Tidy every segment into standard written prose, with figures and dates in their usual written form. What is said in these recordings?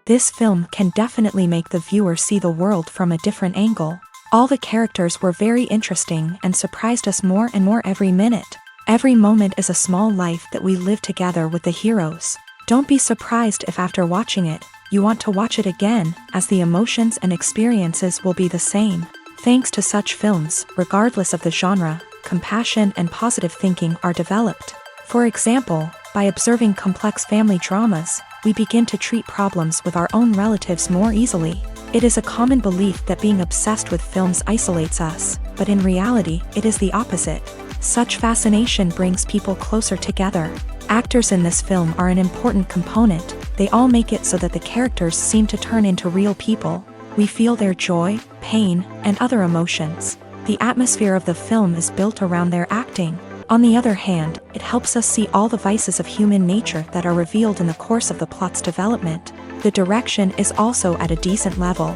This film can definitely make the viewer see the world from a different angle. All the characters were very interesting and surprised us more and more every minute. Every moment is a small life that we live together with the heroes. Don't be surprised if after watching it, you want to watch it again, as the emotions and experiences will be the same. Thanks to such films, regardless of the genre, compassion and positive thinking are developed. For example, by observing complex family dramas, we begin to treat problems with our own relatives more easily. It is a common belief that being obsessed with films isolates us, but in reality, it is the opposite. Such fascination brings people closer together. Actors in this film are an important component. They all make it so that the characters seem to turn into real people. We feel their joy, pain, and other emotions. The atmosphere of the film is built around their acting. On the other hand, it helps us see all the vices of human nature that are revealed in the course of the plot's development. The direction is also at a decent level.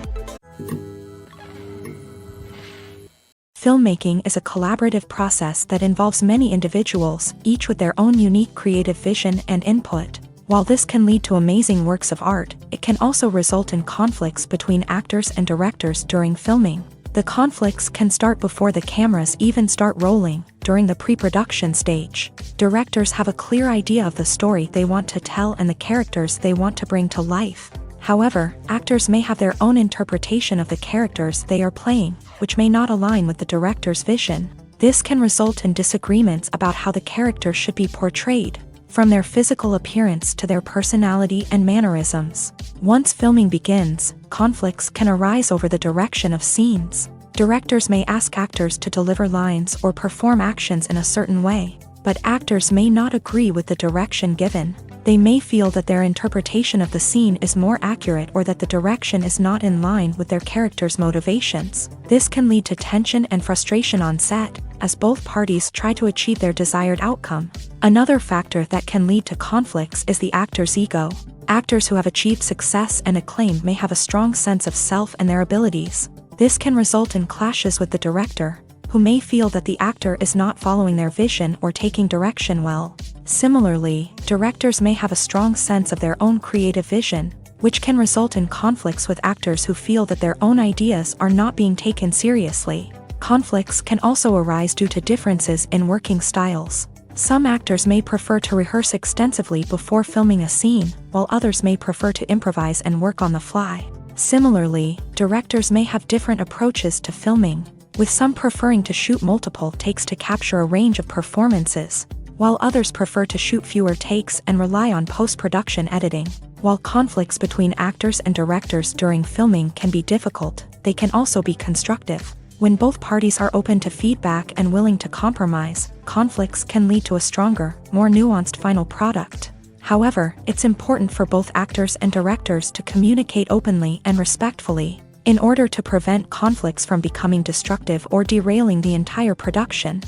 Filmmaking is a collaborative process that involves many individuals, each with their own unique creative vision and input. While this can lead to amazing works of art, it can also result in conflicts between actors and directors during filming. The conflicts can start before the cameras even start rolling, during the pre-production stage. Directors have a clear idea of the story they want to tell and the characters they want to bring to life. However, actors may have their own interpretation of the characters they are playing, which may not align with the director's vision. This can result in disagreements about how the character should be portrayed, from their physical appearance to their personality and mannerisms. Once filming begins, conflicts can arise over the direction of scenes. Directors may ask actors to deliver lines or perform actions in a certain way, but actors may not agree with the direction given. They may feel that their interpretation of the scene is more accurate or that the direction is not in line with their character's motivations. This can lead to tension and frustration on set, as both parties try to achieve their desired outcome. Another factor that can lead to conflicts is the actor's ego. Actors who have achieved success and acclaim may have a strong sense of self and their abilities. This can result in clashes with the director, who may feel that the actor is not following their vision or taking direction well. Similarly, directors may have a strong sense of their own creative vision, which can result in conflicts with actors who feel that their own ideas are not being taken seriously. Conflicts can also arise due to differences in working styles. Some actors may prefer to rehearse extensively before filming a scene, while others may prefer to improvise and work on the fly. Similarly, directors may have different approaches to filming, with some preferring to shoot multiple takes to capture a range of performances, while others prefer to shoot fewer takes and rely on post-production editing. While conflicts between actors and directors during filming can be difficult, they can also be constructive. When both parties are open to feedback and willing to compromise, conflicts can lead to a stronger, more nuanced final product. However, it's important for both actors and directors to communicate openly and respectfully, in order to prevent conflicts from becoming destructive or derailing the entire production.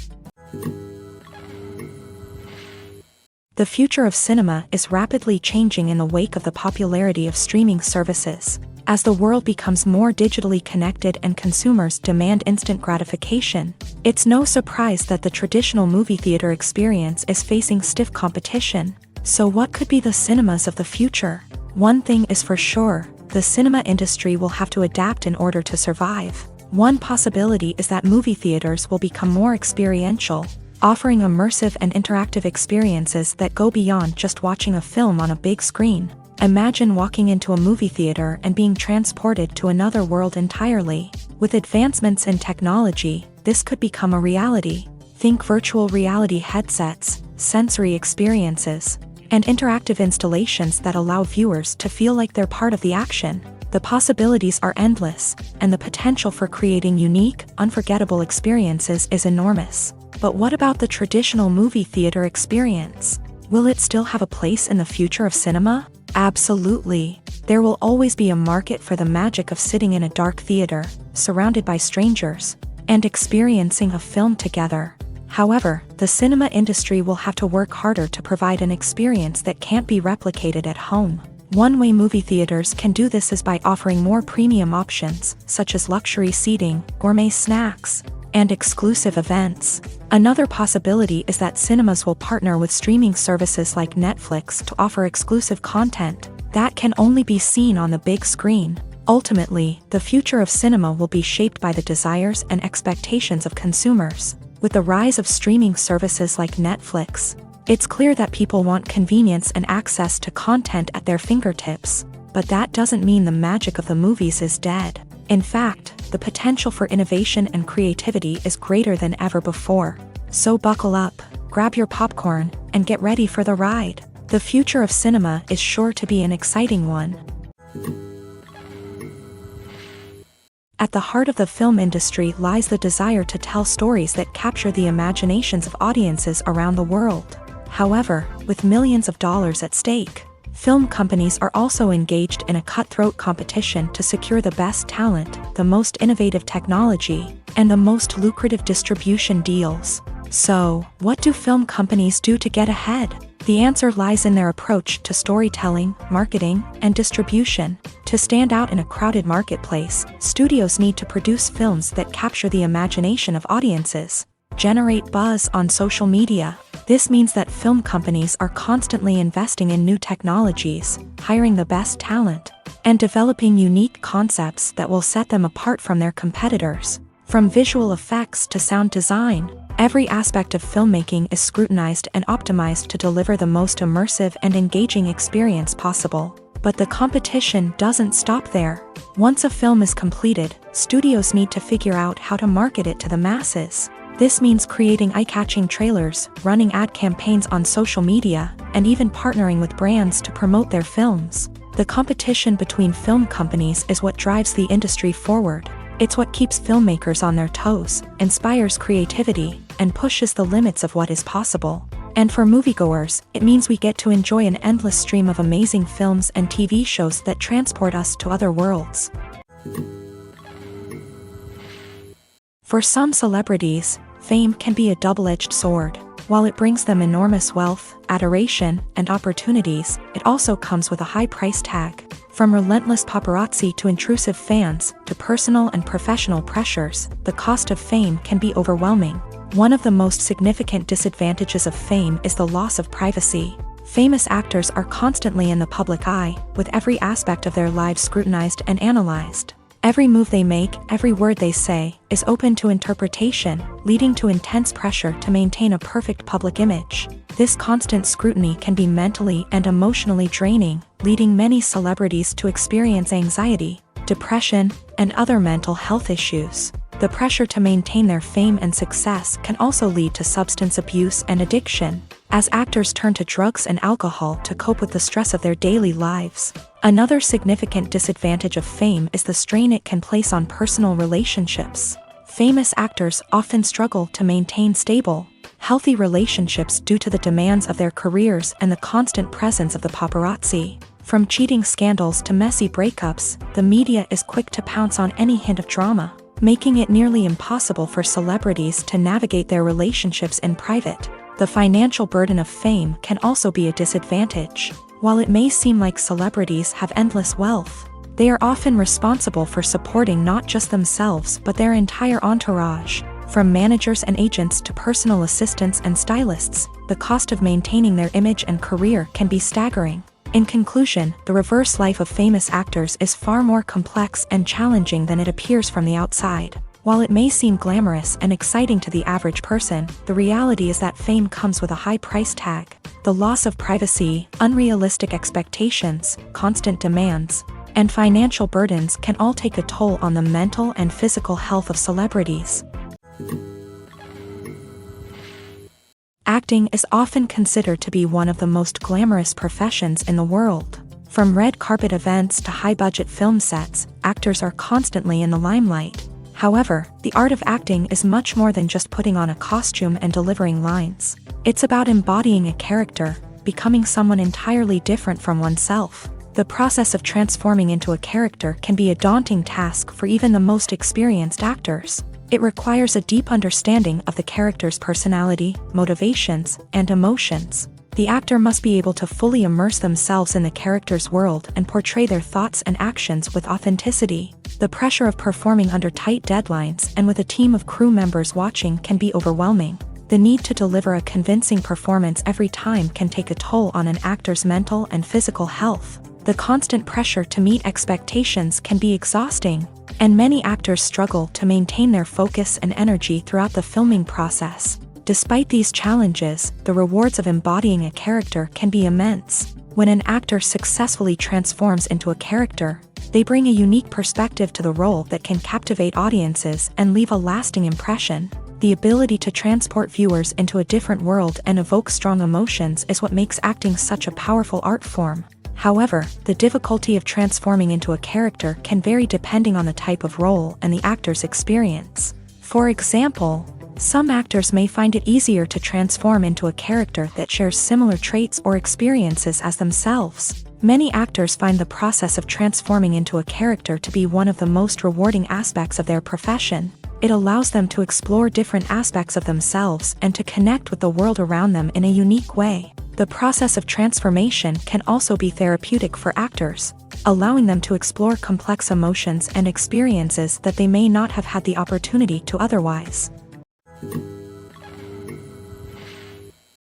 The future of cinema is rapidly changing in the wake of the popularity of streaming services. As the world becomes more digitally connected and consumers demand instant gratification, it's no surprise that the traditional movie theater experience is facing stiff competition. So what could be the cinemas of the future? One thing is for sure, the cinema industry will have to adapt in order to survive. One possibility is that movie theaters will become more experiential, offering immersive and interactive experiences that go beyond just watching a film on a big screen. Imagine walking into a movie theater and being transported to another world entirely. With advancements in technology, this could become a reality. Think virtual reality headsets, sensory experiences, and interactive installations that allow viewers to feel like they're part of the action. The possibilities are endless, and the potential for creating unique, unforgettable experiences is enormous. But what about the traditional movie theater experience? Will it still have a place in the future of cinema? Absolutely. There will always be a market for the magic of sitting in a dark theater, surrounded by strangers, and experiencing a film together. However, the cinema industry will have to work harder to provide an experience that can't be replicated at home. One way movie theaters can do this is by offering more premium options, such as luxury seating, gourmet snacks, and exclusive events. Another possibility is that cinemas will partner with streaming services like Netflix to offer exclusive content, that can only be seen on the big screen. Ultimately, the future of cinema will be shaped by the desires and expectations of consumers. With the rise of streaming services like Netflix, it's clear that people want convenience and access to content at their fingertips. But that doesn't mean the magic of the movies is dead. In fact, the potential for innovation and creativity is greater than ever before. So buckle up, grab your popcorn, and get ready for the ride. The future of cinema is sure to be an exciting one. At the heart of the film industry lies the desire to tell stories that capture the imaginations of audiences around the world. However, with millions of dollars at stake, film companies are also engaged in a cutthroat competition to secure the best talent, the most innovative technology, and the most lucrative distribution deals. So, what do film companies do to get ahead? The answer lies in their approach to storytelling, marketing, and distribution. To stand out in a crowded marketplace, studios need to produce films that capture the imagination of audiences, generate buzz on social media. This means that film companies are constantly investing in new technologies, hiring the best talent, and developing unique concepts that will set them apart from their competitors. From visual effects to sound design, every aspect of filmmaking is scrutinized and optimized to deliver the most immersive and engaging experience possible. But the competition doesn't stop there. Once a film is completed, studios need to figure out how to market it to the masses. This means creating eye-catching trailers, running ad campaigns on social media, and even partnering with brands to promote their films. The competition between film companies is what drives the industry forward. It's what keeps filmmakers on their toes, inspires creativity, and pushes the limits of what is possible. And for moviegoers, it means we get to enjoy an endless stream of amazing films and TV shows that transport us to other worlds. For some celebrities, fame can be a double-edged sword. While it brings them enormous wealth, adoration, and opportunities, it also comes with a high price tag. From relentless paparazzi to intrusive fans, to personal and professional pressures, the cost of fame can be overwhelming. One of the most significant disadvantages of fame is the loss of privacy. Famous actors are constantly in the public eye, with every aspect of their lives scrutinized and analyzed. Every move they make, every word they say, is open to interpretation, leading to intense pressure to maintain a perfect public image. This constant scrutiny can be mentally and emotionally draining, leading many celebrities to experience anxiety, depression, and other mental health issues. The pressure to maintain their fame and success can also lead to substance abuse and addiction, as actors turn to drugs and alcohol to cope with the stress of their daily lives. Another significant disadvantage of fame is the strain it can place on personal relationships. Famous actors often struggle to maintain stable, healthy relationships due to the demands of their careers and the constant presence of the paparazzi. From cheating scandals to messy breakups, the media is quick to pounce on any hint of drama, making it nearly impossible for celebrities to navigate their relationships in private. The financial burden of fame can also be a disadvantage. While it may seem like celebrities have endless wealth, they are often responsible for supporting not just themselves but their entire entourage. From managers and agents to personal assistants and stylists, the cost of maintaining their image and career can be staggering. In conclusion, the reverse life of famous actors is far more complex and challenging than it appears from the outside. While it may seem glamorous and exciting to the average person, the reality is that fame comes with a high price tag. The loss of privacy, unrealistic expectations, constant demands, and financial burdens can all take a toll on the mental and physical health of celebrities. Acting is often considered to be one of the most glamorous professions in the world. From red carpet events to high-budget film sets, actors are constantly in the limelight. However, the art of acting is much more than just putting on a costume and delivering lines. It's about embodying a character, becoming someone entirely different from oneself. The process of transforming into a character can be a daunting task for even the most experienced actors. It requires a deep understanding of the character's personality, motivations, and emotions. The actor must be able to fully immerse themselves in the character's world and portray their thoughts and actions with authenticity. The pressure of performing under tight deadlines and with a team of crew members watching can be overwhelming. The need to deliver a convincing performance every time can take a toll on an actor's mental and physical health. The constant pressure to meet expectations can be exhausting, and many actors struggle to maintain their focus and energy throughout the filming process. Despite these challenges, the rewards of embodying a character can be immense. When an actor successfully transforms into a character, they bring a unique perspective to the role that can captivate audiences and leave a lasting impression. The ability to transport viewers into a different world and evoke strong emotions is what makes acting such a powerful art form. However, the difficulty of transforming into a character can vary depending on the type of role and the actor's experience. For example, some actors may find it easier to transform into a character that shares similar traits or experiences as themselves. Many actors find the process of transforming into a character to be one of the most rewarding aspects of their profession. It allows them to explore different aspects of themselves and to connect with the world around them in a unique way. The process of transformation can also be therapeutic for actors, allowing them to explore complex emotions and experiences that they may not have had the opportunity to otherwise.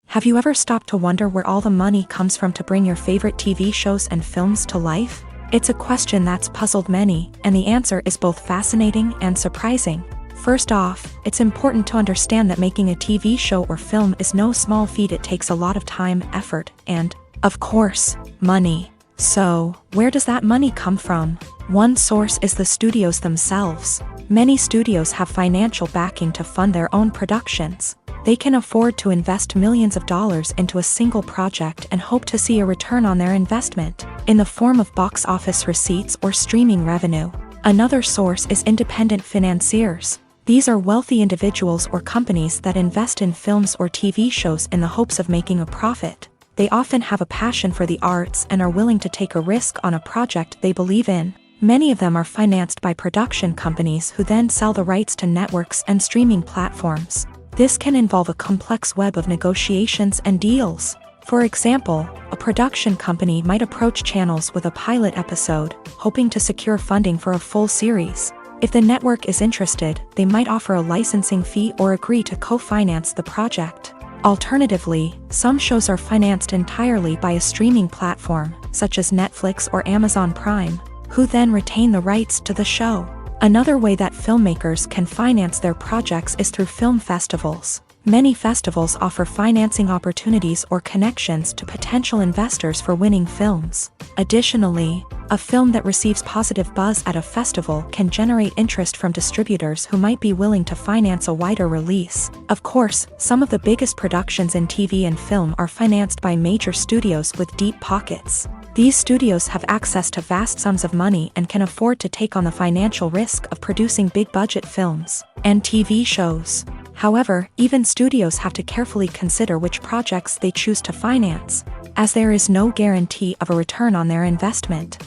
Have you ever stopped to wonder where all the money comes from to bring your favorite TV shows and films to life? It's a question that's puzzled many, and the answer is both fascinating and surprising. First off, it's important to understand that making a TV show or film is no small feat. It takes a lot of time, effort, and, of course, money. So, where does that money come from? One source is the studios themselves. Many studios have financial backing to fund their own productions. They can afford to invest millions of dollars into a single project and hope to see a return on their investment, in the form of box office receipts or streaming revenue. Another source is independent financiers. These are wealthy individuals or companies that invest in films or TV shows in the hopes of making a profit. They often have a passion for the arts and are willing to take a risk on a project they believe in. Many of them are financed by production companies who then sell the rights to networks and streaming platforms. This can involve a complex web of negotiations and deals. For example, a production company might approach channels with a pilot episode, hoping to secure funding for a full series. If the network is interested, they might offer a licensing fee or agree to co-finance the project. Alternatively, some shows are financed entirely by a streaming platform, such as Netflix or Amazon Prime, who then retain the rights to the show. Another way that filmmakers can finance their projects is through film festivals. Many festivals offer financing opportunities or connections to potential investors for winning films. Additionally, a film that receives positive buzz at a festival can generate interest from distributors who might be willing to finance a wider release. Of course, some of the biggest productions in TV and film are financed by major studios with deep pockets. These studios have access to vast sums of money and can afford to take on the financial risk of producing big-budget films and TV shows. However, even studios have to carefully consider which projects they choose to finance, as there is no guarantee of a return on their investment.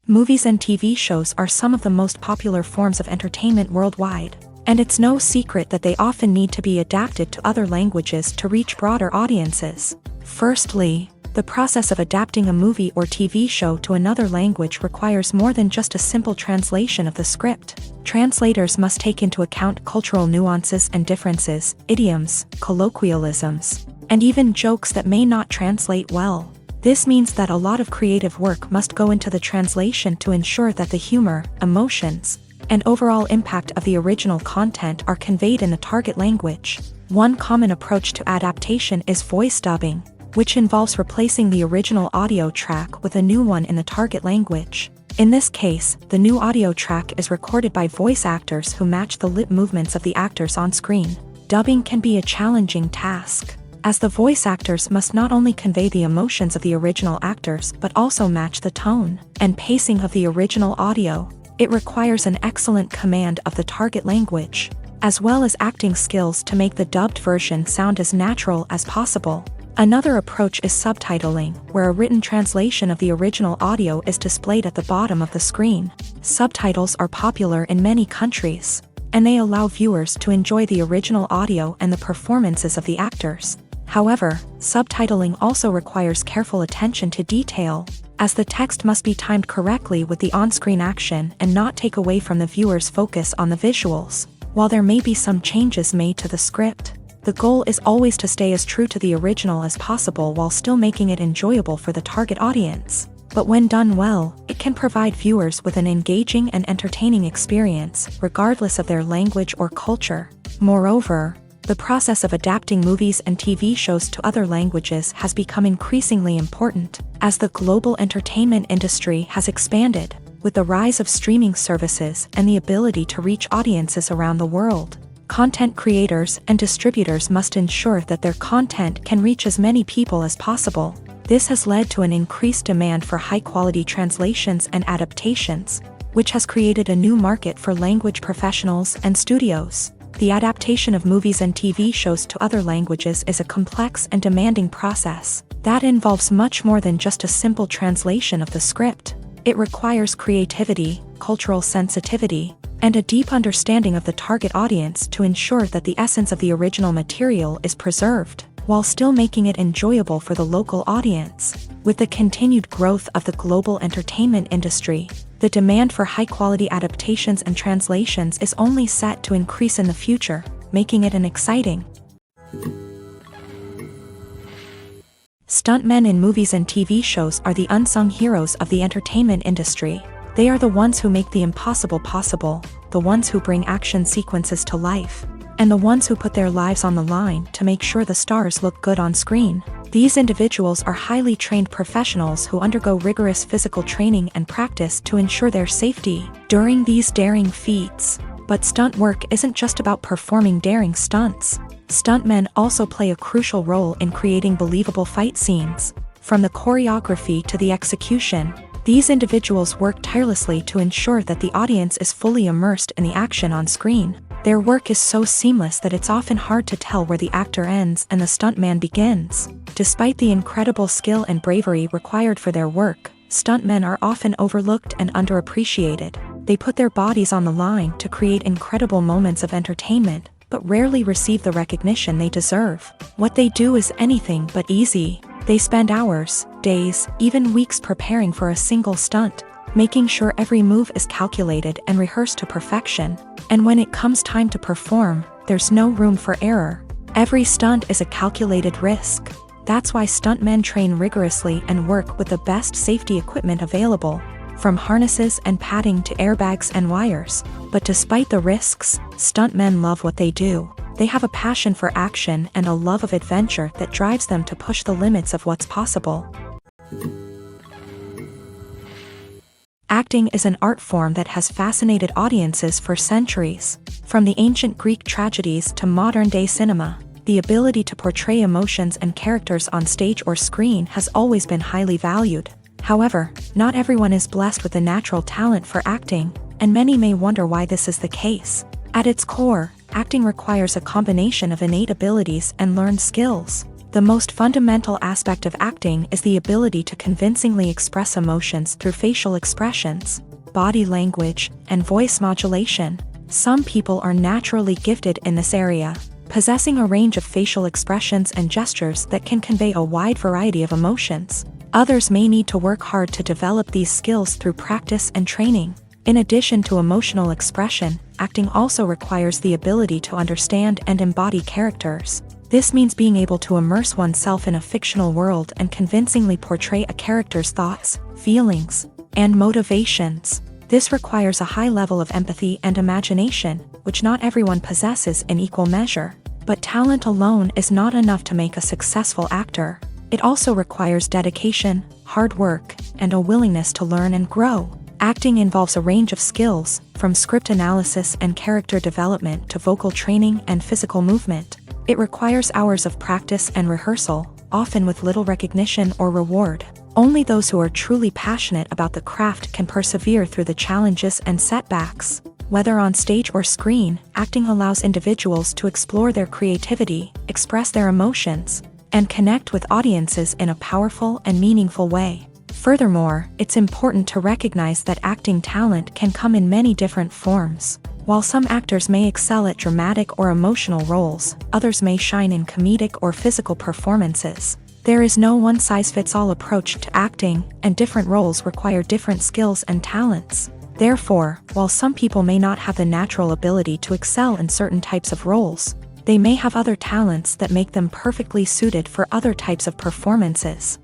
Movies and TV shows are some of the most popular forms of entertainment worldwide, and it's no secret that they often need to be adapted to other languages to reach broader audiences. Firstly, the process of adapting a movie or TV show to another language requires more than just a simple translation of the script. Translators must take into account cultural nuances and differences, idioms, colloquialisms, and even jokes that may not translate well. This means that a lot of creative work must go into the translation to ensure that the humor, emotions, and overall impact of the original content are conveyed in the target language. One common approach to adaptation is voice dubbing, which involves replacing the original audio track with a new one in the target language. In this case, the new audio track is recorded by voice actors who match the lip movements of the actors on screen. Dubbing can be a challenging task, as the voice actors must not only convey the emotions of the original actors but also match the tone and pacing of the original audio. It requires an excellent command of the target language, as well as acting skills to make the dubbed version sound as natural as possible. Another approach is subtitling, where a written translation of the original audio is displayed at the bottom of the screen. Subtitles are popular in many countries, and they allow viewers to enjoy the original audio and the performances of the actors. However, subtitling also requires careful attention to detail, as the text must be timed correctly with the on-screen action and not take away from the viewer's focus on the visuals. While there may be some changes made to the script, The goal is always to stay as true to the original as possible while still making it enjoyable for the target audience. But when done well, it can provide viewers with an engaging and entertaining experience, regardless of their language or culture. Moreover, the process of adapting movies and TV shows to other languages has become increasingly important, as the global entertainment industry has expanded, with the rise of streaming services and the ability to reach audiences around the world. Content creators and distributors must ensure that their content can reach as many people as possible. This has led to an increased demand for high-quality translations and adaptations, which has created a new market for language professionals and studios. The adaptation of movies and TV shows to other languages is a complex and demanding process that involves much more than just a simple translation of the script. It requires creativity, cultural sensitivity, and a deep understanding of the target audience to ensure that the essence of the original material is preserved, while still making it enjoyable for the local audience. With the continued growth of the global entertainment industry, the demand for high-quality adaptations and translations is only set to increase in the future, making it an exciting. Stuntmen in movies and TV shows are the unsung heroes of the entertainment industry. They are the ones who make the impossible possible, the ones who bring action sequences to life, and the ones who put their lives on the line to make sure the stars look good on screen. These individuals are highly trained professionals who undergo rigorous physical training and practice to ensure their safety during these daring feats. But stunt work isn't just about performing daring stunts. Stuntmen also play a crucial role in creating believable fight scenes. From the choreography to the execution, these individuals work tirelessly to ensure that the audience is fully immersed in the action on screen. Their work is so seamless that it's often hard to tell where the actor ends and the stuntman begins. Despite the incredible skill and bravery required for their work, stuntmen are often overlooked and underappreciated. They put their bodies on the line to create incredible moments of entertainment, but rarely receive the recognition they deserve. What they do is anything but easy. They spend hours, days, even weeks preparing for a single stunt, making sure every move is calculated and rehearsed to perfection. And when it comes time to perform, there's no room for error. Every stunt is a calculated risk. That's why stuntmen train rigorously and work with the best safety equipment available, from harnesses and padding to airbags and wires. But despite the risks, stuntmen love what they do. They have a passion for action and a love of adventure that drives them to push the limits of what's possible. Acting is an art form that has fascinated audiences for centuries. From the ancient Greek tragedies to modern-day cinema, the ability to portray emotions and characters on stage or screen has always been highly valued. However, not everyone is blessed with a natural talent for acting, and many may wonder why this is the case. At its core, acting requires a combination of innate abilities and learned skills. The most fundamental aspect of acting is the ability to convincingly express emotions through facial expressions, body language, and voice modulation. Some people are naturally gifted in this area, possessing a range of facial expressions and gestures that can convey a wide variety of emotions. Others may need to work hard to develop these skills through practice and training. In addition to emotional expression, acting also requires the ability to understand and embody characters. This means being able to immerse oneself in a fictional world and convincingly portray a character's thoughts, feelings, and motivations. This requires a high level of empathy and imagination, which not everyone possesses in equal measure. But talent alone is not enough to make a successful actor. It also requires dedication, hard work, and a willingness to learn and grow. Acting involves a range of skills, from script analysis and character development to vocal training and physical movement. It requires hours of practice and rehearsal, often with little recognition or reward. Only those who are truly passionate about the craft can persevere through the challenges and setbacks. Whether on stage or screen, acting allows individuals to explore their creativity, express their emotions, and connect with audiences in a powerful and meaningful way. Furthermore, it's important to recognize that acting talent can come in many different forms. While some actors may excel at dramatic or emotional roles, others may shine in comedic or physical performances. There is no one-size-fits-all approach to acting, and different roles require different skills and talents. Therefore, while some people may not have the natural ability to excel in certain types of roles, They may have other talents that make them perfectly suited for other types of performances.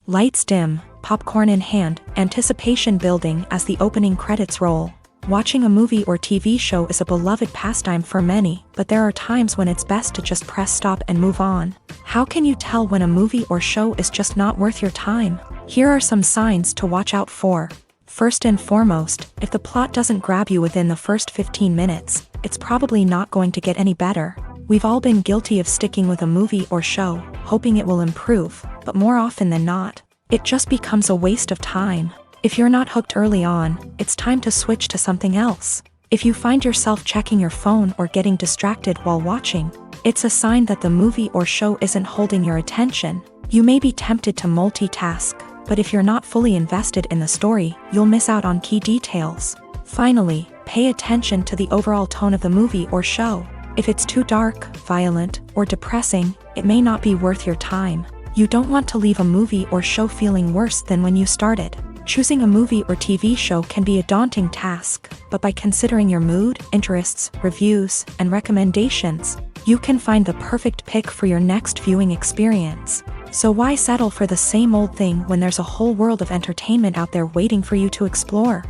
Lights dim, popcorn in hand, anticipation building as the opening credits roll. Watching a movie or TV show is a beloved pastime for many, but there are times when it's best to just press stop and move on. How can you tell when a movie or show is just not worth your time? Here are some signs to watch out for. First and foremost, if the plot doesn't grab you within the first 15 minutes, it's probably not going to get any better. We've all been guilty of sticking with a movie or show, hoping it will improve, but more often than not, it just becomes a waste of time. If you're not hooked early on, it's time to switch to something else. If you find yourself checking your phone or getting distracted while watching, it's a sign that the movie or show isn't holding your attention. You may be tempted to multitask, but if you're not fully invested in the story, you'll miss out on key details. Finally, pay attention to the overall tone of the movie or show. If it's too dark, violent, or depressing, it may not be worth your time. You don't want to leave a movie or show feeling worse than when you started. Choosing a movie or TV show can be a daunting task, but by considering your mood, interests, reviews, and recommendations, you can find the perfect pick for your next viewing experience. So why settle for the same old thing when there's a whole world of entertainment out there waiting for you to explore?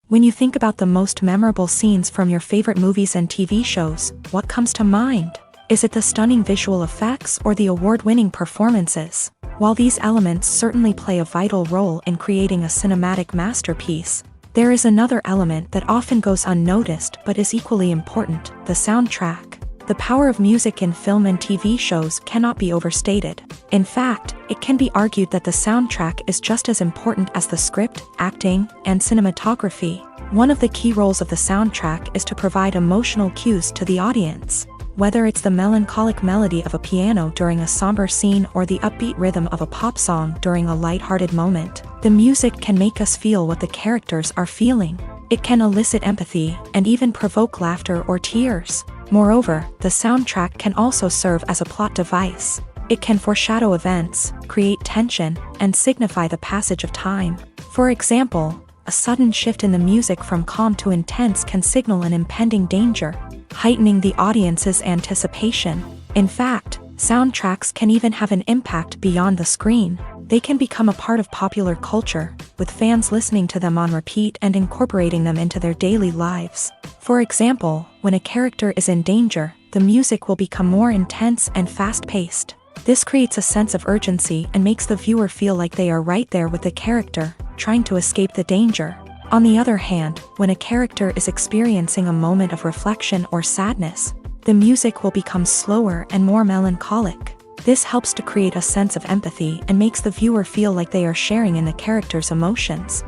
When you think about the most memorable scenes from your favorite movies and TV shows, what comes to mind? Is it the stunning visual effects or the award-winning performances? While these elements certainly play a vital role in creating a cinematic masterpiece, there is another element that often goes unnoticed but is equally important: the soundtrack. The power of music in film and TV shows cannot be overstated. In fact, it can be argued that the soundtrack is just as important as the script, acting, and cinematography. One of the key roles of the soundtrack is to provide emotional cues to the audience. Whether it's the melancholic melody of a piano during a somber scene or the upbeat rhythm of a pop song during a light-hearted moment, the music can make us feel what the characters are feeling. It can elicit empathy and even provoke laughter or tears. Moreover, the soundtrack can also serve as a plot device. It can foreshadow events, create tension, and signify the passage of time. For example, a sudden shift in the music from calm to intense can signal an impending danger, heightening the audience's anticipation. In fact, soundtracks can even have an impact beyond the screen. They can become a part of popular culture, with fans listening to them on repeat and incorporating them into their daily lives. For example, when a character is in danger, the music will become more intense and fast-paced. This creates a sense of urgency and makes the viewer feel like they are right there with the character, trying to escape the danger. On the other hand, when a character is experiencing a moment of reflection or sadness, the music will become slower and more melancholic. This helps to create a sense of empathy and makes the viewer feel like they are sharing in the character's emotions.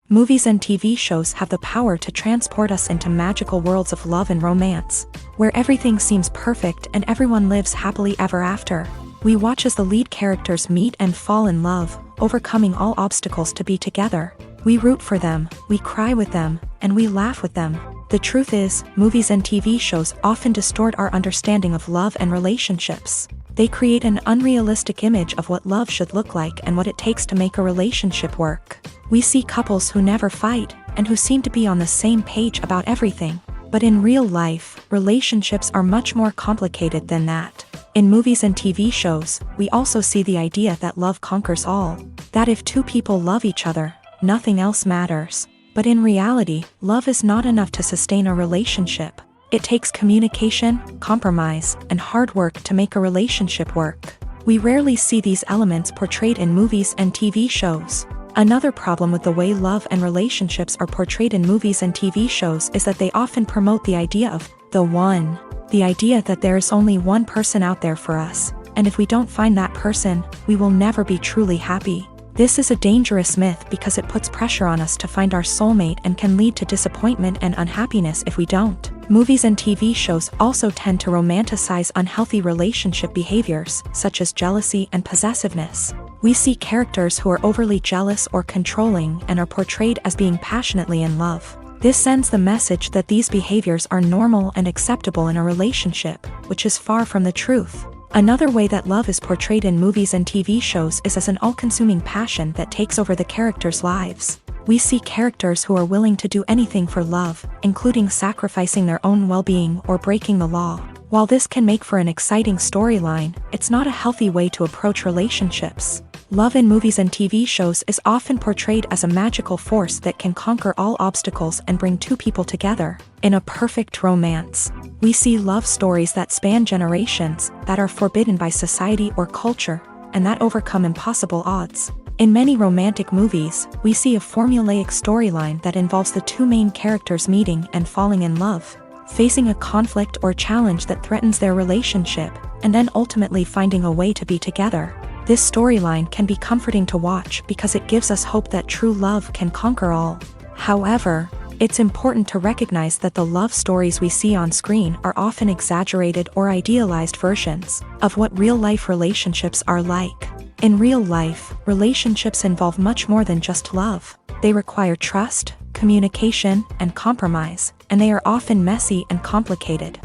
Movies and TV shows have the power to transport us into magical worlds of love and romance, where everything seems perfect and everyone lives happily ever after. We watch as the lead characters meet and fall in love, overcoming all obstacles to be together. We root for them, we cry with them, and we laugh with them. The truth is, movies and TV shows often distort our understanding of love and relationships. They create an unrealistic image of what love should look like and what it takes to make a relationship work. We see couples who never fight, and who seem to be on the same page about everything. But in real life, relationships are much more complicated than that. In movies and TV shows, we also see the idea that love conquers all. That if two people love each other, nothing else matters. But in reality, love is not enough to sustain a relationship. It takes communication, compromise, and hard work to make a relationship work. We rarely see these elements portrayed in movies and TV shows. Another problem with the way love and relationships are portrayed in movies and TV shows is that they often promote the idea of the one. The idea that there is only one person out there for us, and if we don't find that person, we will never be truly happy. This is a dangerous myth because it puts pressure on us to find our soulmate and can lead to disappointment and unhappiness if we don't. Movies and TV shows also tend to romanticize unhealthy relationship behaviors, such as jealousy and possessiveness. We see characters who are overly jealous or controlling and are portrayed as being passionately in love. This sends the message that these behaviors are normal and acceptable in a relationship, which is far from the truth. Another way that love is portrayed in movies and TV shows is as an all-consuming passion that takes over the characters' lives. We see characters who are willing to do anything for love, including sacrificing their own well-being or breaking the law. While this can make for an exciting storyline, it's not a healthy way to approach relationships. Love in movies and TV shows is often portrayed as a magical force that can conquer all obstacles and bring two people together in a perfect romance. We see love stories that span generations, that are forbidden by society or culture, and that overcome impossible odds. In many romantic movies, we see a formulaic storyline that involves the two main characters meeting and falling in love, facing a conflict or challenge that threatens their relationship, and then ultimately finding a way to be together. This storyline can be comforting to watch because it gives us hope that true love can conquer all. However, it's important to recognize that the love stories we see on screen are often exaggerated or idealized versions of what real-life relationships are like. In real life, relationships involve much more than just love. They require trust, communication, and compromise, and they are often messy and complicated.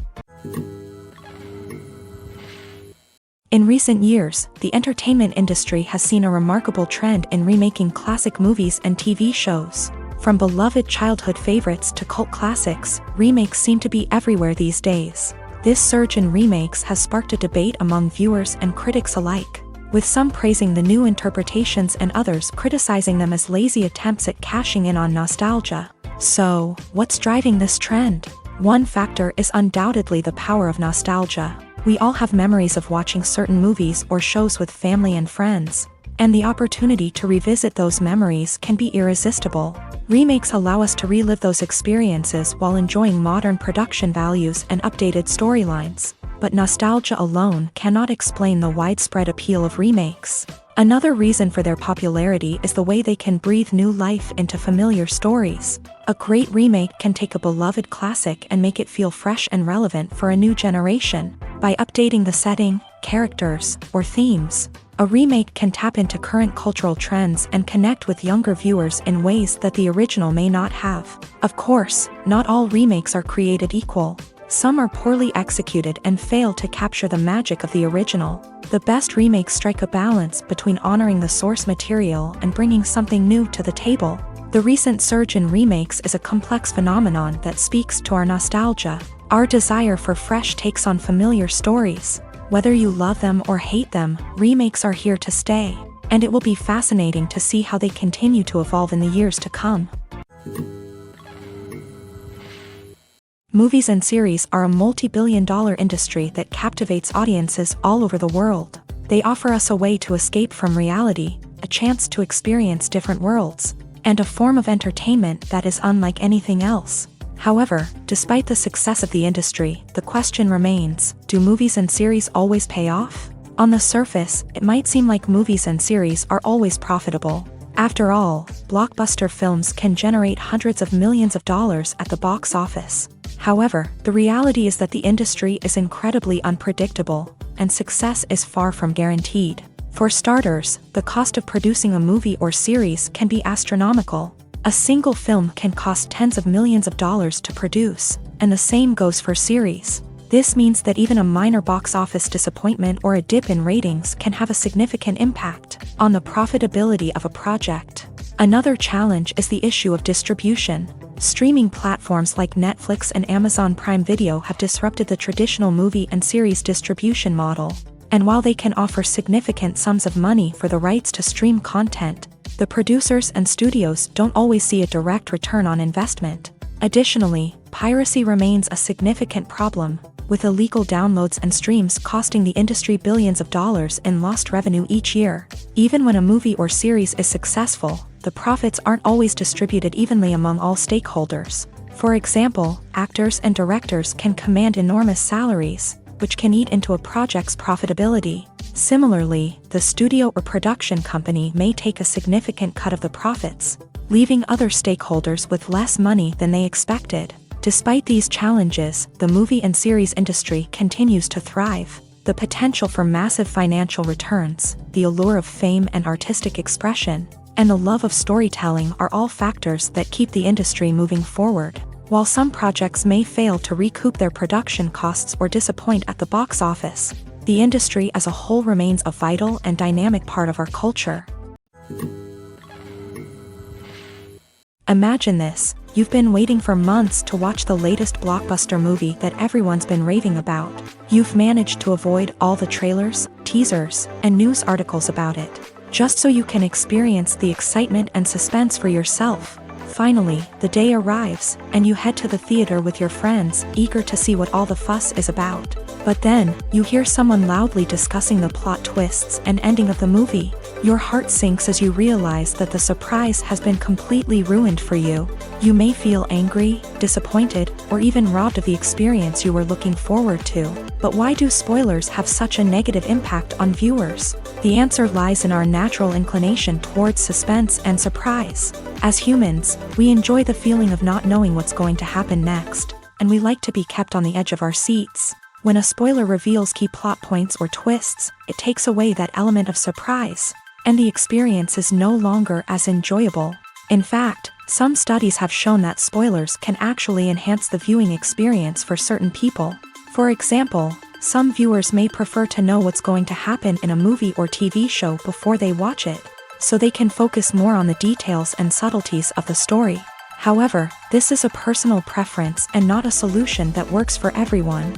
In recent years, the entertainment industry has seen a remarkable trend in remaking classic movies and TV shows. From beloved childhood favorites to cult classics, remakes seem to be everywhere these days. This surge in remakes has sparked a debate among viewers and critics alike, with some praising the new interpretations and others criticizing them as lazy attempts at cashing in on nostalgia. So, what's driving this trend? One factor is undoubtedly the power of nostalgia. We all have memories of watching certain movies or shows with family and friends, and the opportunity to revisit those memories can be irresistible. Remakes allow us to relive those experiences while enjoying modern production values and updated storylines. But nostalgia alone cannot explain the widespread appeal of remakes. Another reason for their popularity is the way they can breathe new life into familiar stories. A great remake can take a beloved classic and make it feel fresh and relevant for a new generation. By updating the setting, characters, or themes, a remake can tap into current cultural trends and connect with younger viewers in ways that the original may not have. Of course, not all remakes are created equal. Some are poorly executed and fail to capture the magic of the original. The best remakes strike a balance between honoring the source material and bringing something new to the table. The recent surge in remakes is a complex phenomenon that speaks to our nostalgia, our desire for fresh takes on familiar stories. Whether you love them or hate them, remakes are here to stay, and it will be fascinating to see how they continue to evolve in the years to come. Movies and series are a multi-billion-dollar industry that captivates audiences all over the world. They offer us a way to escape from reality, a chance to experience different worlds, and a form of entertainment that is unlike anything else. However, despite the success of the industry, the question remains, do movies and series always pay off? On the surface, it might seem like movies and series are always profitable. After all, blockbuster films can generate hundreds of millions of dollars at the box office. However, the reality is that the industry is incredibly unpredictable, and success is far from guaranteed. For starters, the cost of producing a movie or series can be astronomical. A single film can cost tens of millions of dollars to produce, and the same goes for series. This means that even a minor box office disappointment or a dip in ratings can have a significant impact on the profitability of a project. Another challenge is the issue of distribution. Streaming platforms like Netflix and Amazon Prime Video have disrupted the traditional movie and series distribution model. And while they can offer significant sums of money for the rights to stream content, the producers and studios don't always see a direct return on investment. Additionally, piracy remains a significant problem, with illegal downloads and streams costing the industry billions of dollars in lost revenue each year. Even when a movie or series is successful, the profits aren't always distributed evenly among all stakeholders. For example, actors and directors can command enormous salaries, which can eat into a project's profitability. Similarly, the studio or production company may take a significant cut of the profits, leaving other stakeholders with less money than they expected. Despite these challenges, the movie and series industry continues to thrive. The potential for massive financial returns, the allure of fame and artistic expression, and the love of storytelling are all factors that keep the industry moving forward. While some projects may fail to recoup their production costs or disappoint at the box office, the industry as a whole remains a vital and dynamic part of our culture. Imagine this: you've been waiting for months to watch the latest blockbuster movie that everyone's been raving about. You've managed to avoid all the trailers, teasers, and news articles about it, just so you can experience the excitement and suspense for yourself. Finally, the day arrives, and you head to the theater with your friends, eager to see what all the fuss is about. But then, you hear someone loudly discussing the plot twists and ending of the movie. Your heart sinks as you realize that the surprise has been completely ruined for you. You may feel angry, disappointed, or even robbed of the experience you were looking forward to. But why do spoilers have such a negative impact on viewers? The answer lies in our natural inclination towards suspense and surprise. As humans, we enjoy the feeling of not knowing what's going to happen next, and we like to be kept on the edge of our seats. When a spoiler reveals key plot points or twists, it takes away that element of surprise, and the experience is no longer as enjoyable. In fact, some studies have shown that spoilers can actually enhance the viewing experience for certain people. For example, some viewers may prefer to know what's going to happen in a movie or TV show before they watch it, so they can focus more on the details and subtleties of the story. However, this is a personal preference and not a solution that works for everyone.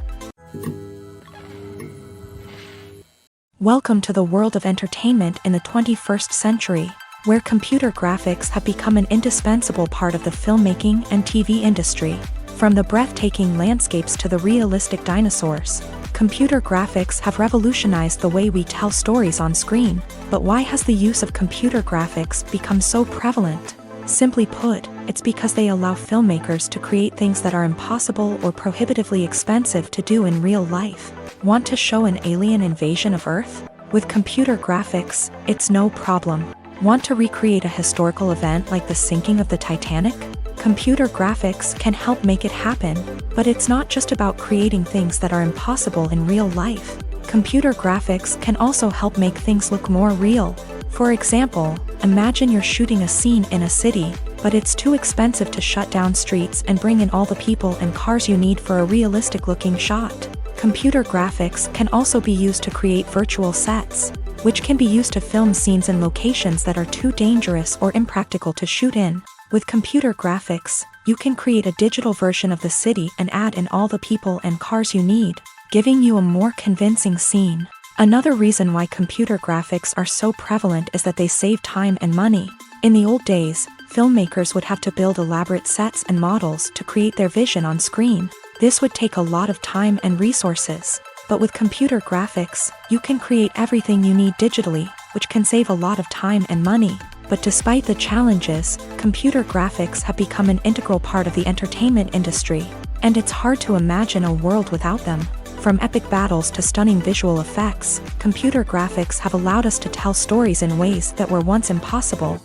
Welcome to the world of entertainment in the 21st century, where computer graphics have become an indispensable part of the filmmaking and TV industry. From the breathtaking landscapes to the realistic dinosaurs, computer graphics have revolutionized the way we tell stories on screen. But why has the use of computer graphics become so prevalent? Simply put, it's because they allow filmmakers to create things that are impossible or prohibitively expensive to do in real life. Want to show an alien invasion of Earth? With computer graphics, it's no problem. Want to recreate a historical event like the sinking of the Titanic? Computer graphics can help make it happen, but it's not just about creating things that are impossible in real life. Computer graphics can also help make things look more real. For example, imagine you're shooting a scene in a city, but it's too expensive to shut down streets and bring in all the people and cars you need for a realistic-looking shot. Computer graphics can also be used to create virtual sets, which can be used to film scenes in locations that are too dangerous or impractical to shoot in. With computer graphics, you can create a digital version of the city and add in all the people and cars you need, giving you a more convincing scene. Another reason why computer graphics are so prevalent is that they save time and money. In the old days, filmmakers would have to build elaborate sets and models to create their vision on screen. This would take a lot of time and resources. But with computer graphics, you can create everything you need digitally, which can save a lot of time and money. But despite the challenges, computer graphics have become an integral part of the entertainment industry, and it's hard to imagine a world without them. From epic battles to stunning visual effects, computer graphics have allowed us to tell stories in ways that were once impossible.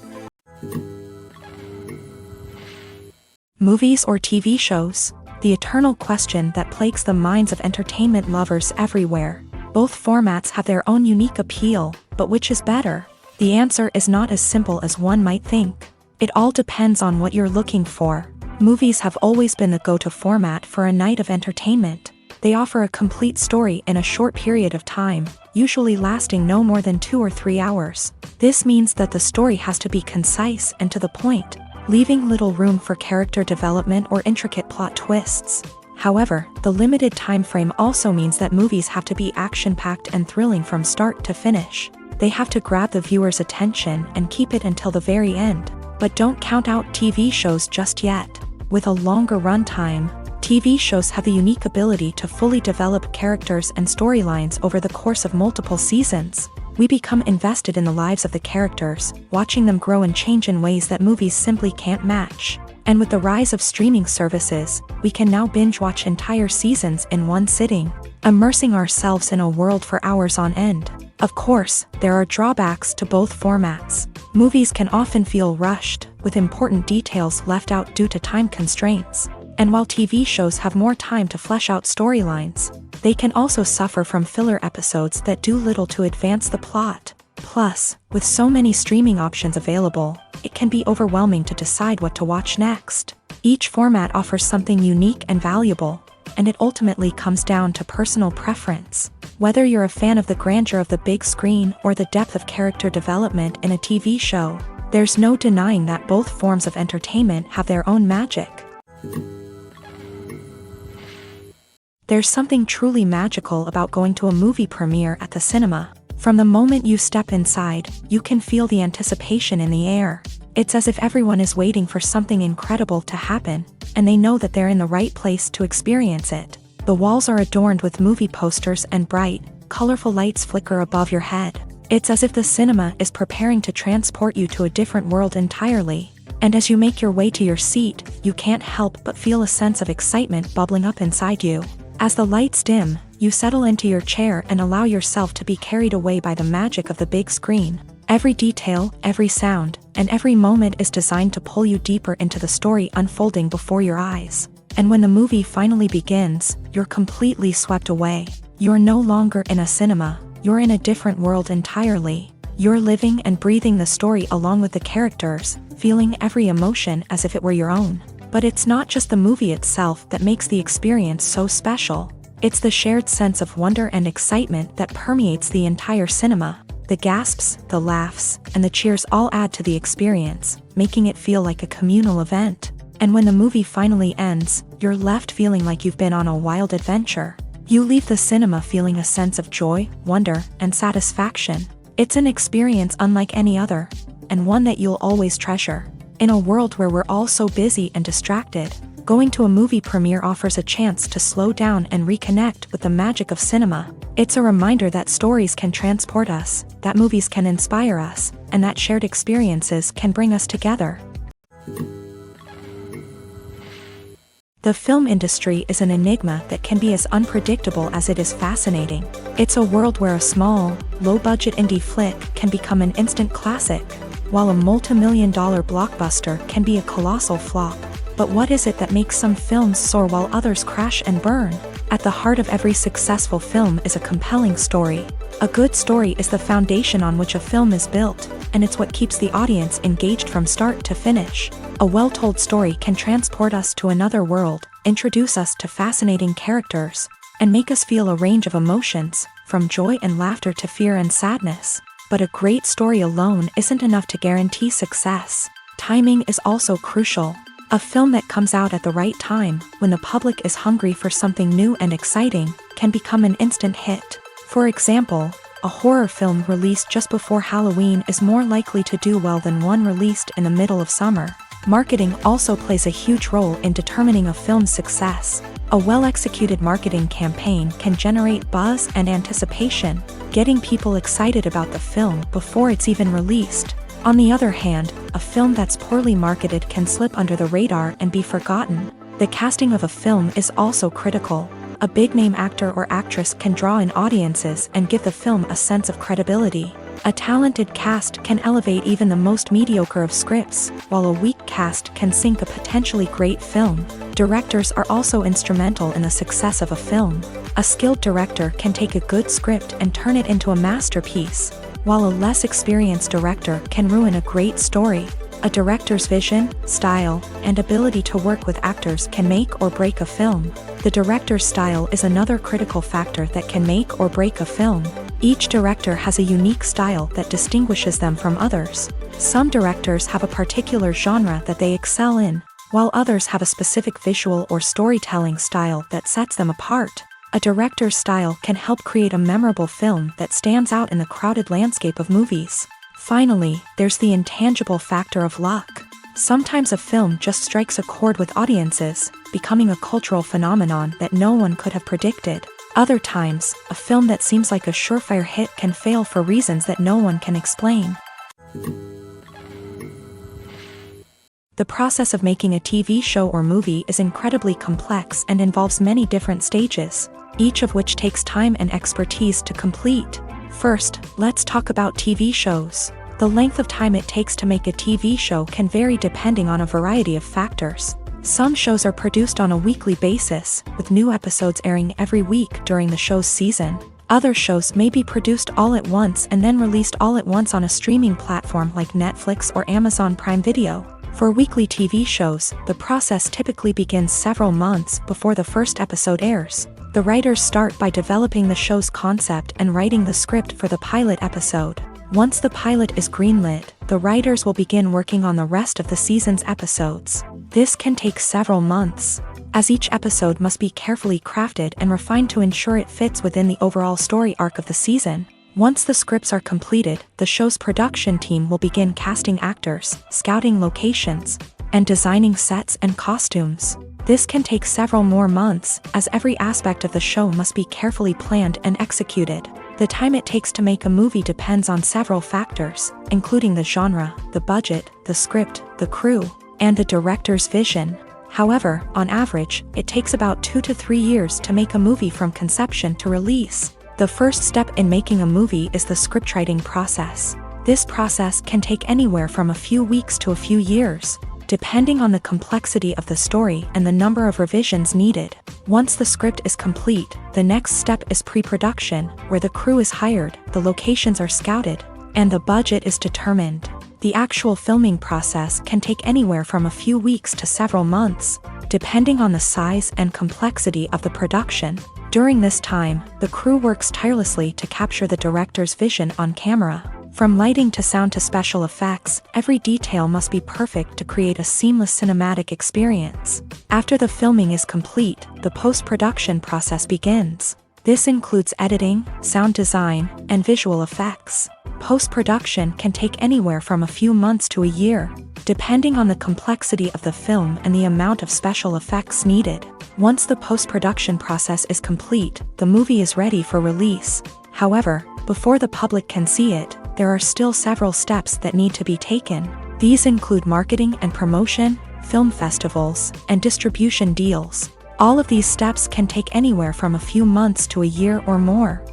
Movies or TV shows? The eternal question that plagues the minds of entertainment lovers everywhere. Both formats have their own unique appeal, but which is better? The answer is not as simple as one might think. It all depends on what you're looking for. Movies have always been the go-to format for a night of entertainment. They offer a complete story in a short period of time, usually lasting no more than 2 or 3 hours. This means that the story has to be concise and to the point, leaving little room for character development or intricate plot twists. However, the limited time frame also means that movies have to be action-packed and thrilling from start to finish. They have to grab the viewer's attention and keep it until the very end. But don't count out TV shows just yet. With a longer runtime, TV shows have the unique ability to fully develop characters and storylines over the course of multiple seasons. We become invested in the lives of the characters, watching them grow and change in ways that movies simply can't match. And with the rise of streaming services, we can now binge-watch entire seasons in one sitting, immersing ourselves in a world for hours on end. Of course, there are drawbacks to both formats. Movies can often feel rushed, with important details left out due to time constraints. And while TV shows have more time to flesh out storylines, they can also suffer from filler episodes that do little to advance the plot. Plus, with so many streaming options available, it can be overwhelming to decide what to watch next. Each format offers something unique and valuable, and it ultimately comes down to personal preference. Whether you're a fan of the grandeur of the big screen or the depth of character development in a TV show, there's no denying that both forms of entertainment have their own magic. There's something truly magical about going to a movie premiere at the cinema. From the moment you step inside, you can feel the anticipation in the air. It's as if everyone is waiting for something incredible to happen, and they know that they're in the right place to experience it. The walls are adorned with movie posters and bright, colorful lights flicker above your head. It's as if the cinema is preparing to transport you to a different world entirely. And as you make your way to your seat, you can't help but feel a sense of excitement bubbling up inside you. As the lights dim, you settle into your chair and allow yourself to be carried away by the magic of the big screen. Every detail, every sound, and every moment is designed to pull you deeper into the story unfolding before your eyes. And when the movie finally begins, you're completely swept away. You're no longer in a cinema, you're in a different world entirely. You're living and breathing the story along with the characters, feeling every emotion as if it were your own. But it's not just the movie itself that makes the experience so special. It's the shared sense of wonder and excitement that permeates the entire cinema. The gasps, the laughs, and the cheers all add to the experience, making it feel like a communal event. And when the movie finally ends, you're left feeling like you've been on a wild adventure. You leave the cinema feeling a sense of joy, wonder, and satisfaction. It's an experience unlike any other, and one that you'll always treasure. In a world where we're all so busy and distracted, going to a movie premiere offers a chance to slow down and reconnect with the magic of cinema. It's a reminder that stories can transport us, that movies can inspire us, and that shared experiences can bring us together. The film industry is an enigma that can be as unpredictable as it is fascinating. It's a world where a small, low-budget indie flick can become an instant classic, while a multi-million-dollar blockbuster can be a colossal flop. But what is it that makes some films soar while others crash and burn? At the heart of every successful film is a compelling story. A good story is the foundation on which a film is built, and it's what keeps the audience engaged from start to finish. A well-told story can transport us to another world, introduce us to fascinating characters, and make us feel a range of emotions, from joy and laughter to fear and sadness. But a great story alone isn't enough to guarantee success. Timing is also crucial. A film that comes out at the right time, when the public is hungry for something new and exciting, can become an instant hit. For example, a horror film released just before Halloween is more likely to do well than one released in the middle of summer. Marketing also plays a huge role in determining a film's success. A well-executed marketing campaign can generate buzz and anticipation, getting people excited about the film before it's even released. On the other hand, a film that's poorly marketed can slip under the radar and be forgotten. The casting of a film is also critical. A big-name actor or actress can draw in audiences and give the film a sense of credibility. A talented cast can elevate even the most mediocre of scripts, while a weak cast can sink a potentially great film. Directors are also instrumental in the success of a film. A skilled director can take a good script and turn it into a masterpiece, while a less experienced director can ruin a great story. A director's vision, style, and ability to work with actors can make or break a film. The director's style is another critical factor that can make or break a film. Each director has a unique style that distinguishes them from others. Some directors have a particular genre that they excel in, while others have a specific visual or storytelling style that sets them apart. A director's style can help create a memorable film that stands out in the crowded landscape of movies. Finally, there's the intangible factor of luck. Sometimes a film just strikes a chord with audiences, becoming a cultural phenomenon that no one could have predicted. Other times, a film that seems like a surefire hit can fail for reasons that no one can explain. The process of making a TV show or movie is incredibly complex and involves many different stages, each of which takes time and expertise to complete. First, let's talk about TV shows. The length of time it takes to make a TV show can vary depending on a variety of factors. Some shows are produced on a weekly basis, with new episodes airing every week during the show's season. Other shows may be produced all at once and then released all at once on a streaming platform like Netflix or Amazon Prime Video. For weekly TV shows, the process typically begins several months before the first episode airs. The writers start by developing the show's concept and writing the script for the pilot episode. Once the pilot is greenlit, the writers will begin working on the rest of the season's episodes. This can take several months, as each episode must be carefully crafted and refined to ensure it fits within the overall story arc of the season. Once the scripts are completed, the show's production team will begin casting actors, scouting locations, and designing sets and costumes. This can take several more months, as every aspect of the show must be carefully planned and executed. The time it takes to make a movie depends on several factors, including the genre, the budget, the script, the crew, and the director's vision. However, on average, it takes about 2 to 3 years to make a movie from conception to release. The first step in making a movie is the scriptwriting process. This process can take anywhere from a few weeks to a few years, depending on the complexity of the story and the number of revisions needed. Once the script is complete, the next step is pre-production, where the crew is hired, the locations are scouted, and the budget is determined. The actual filming process can take anywhere from a few weeks to several months, depending on the size and complexity of the production. During this time, the crew works tirelessly to capture the director's vision on camera. From lighting to sound to special effects, every detail must be perfect to create a seamless cinematic experience. After the filming is complete, the post-production process begins. This includes editing, sound design, and visual effects. Post-production can take anywhere from a few months to a year, depending on the complexity of the film and the amount of special effects needed. Once the post-production process is complete, the movie is ready for release. However, before the public can see it, there are still several steps that need to be taken. These include marketing and promotion, film festivals, and distribution deals. All of these steps can take anywhere from a few months to a year or more.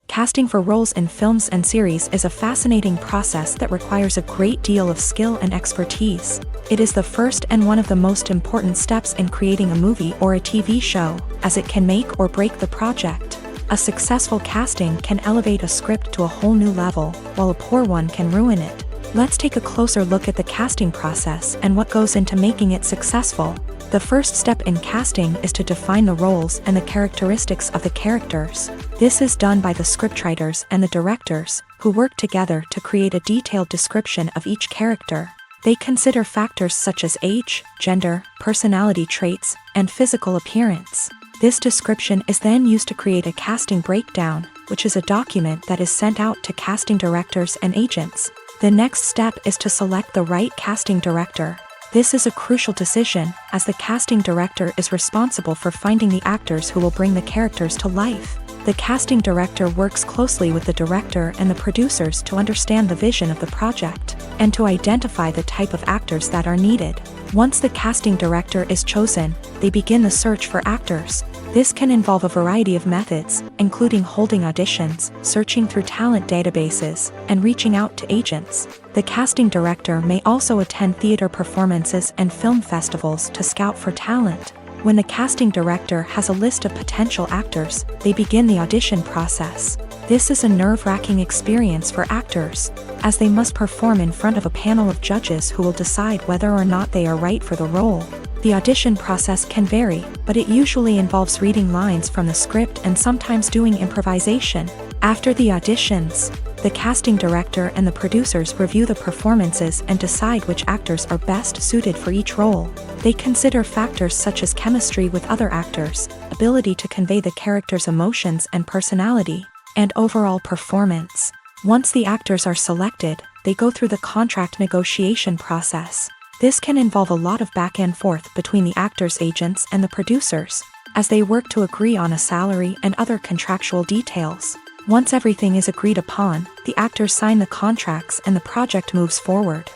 Casting for roles in films and series is a fascinating process that requires a great deal of skill and expertise. It is the first and one of the most important steps in creating a movie or a TV show, as it can make or break the project. A successful casting can elevate a script to a whole new level, while a poor one can ruin it. Let's take a closer look at the casting process and what goes into making it successful. The first step in casting is to define the roles and the characteristics of the characters. This is done by the scriptwriters and the directors, who work together to create a detailed description of each character. They consider factors such as age, gender, personality traits, and physical appearance. This description is then used to create a casting breakdown, which is a document that is sent out to casting directors and agents. The next step is to select the right casting director. This is a crucial decision, as the casting director is responsible for finding the actors who will bring the characters to life. The casting director works closely with the director and the producers to understand the vision of the project, and to identify the type of actors that are needed. Once the casting director is chosen, they begin the search for actors. This can involve a variety of methods, including holding auditions, searching through talent databases, and reaching out to agents. The casting director may also attend theater performances and film festivals to scout for talent. When the casting director has a list of potential actors, they begin the audition process. This is a nerve-wracking experience for actors, as they must perform in front of a panel of judges who will decide whether or not they are right for the role. The audition process can vary, but it usually involves reading lines from the script and sometimes doing improvisation. After the auditions, the casting director and the producers review the performances and decide which actors are best suited for each role. They consider factors such as chemistry with other actors, ability to convey the character's emotions and personality, and overall performance. Once the actors are selected, they go through the contract negotiation process. This can involve a lot of back and forth between the actors' agents and the producers, as they work to agree on a salary and other contractual details. Once everything is agreed upon, the actors sign the contracts and the project moves forward.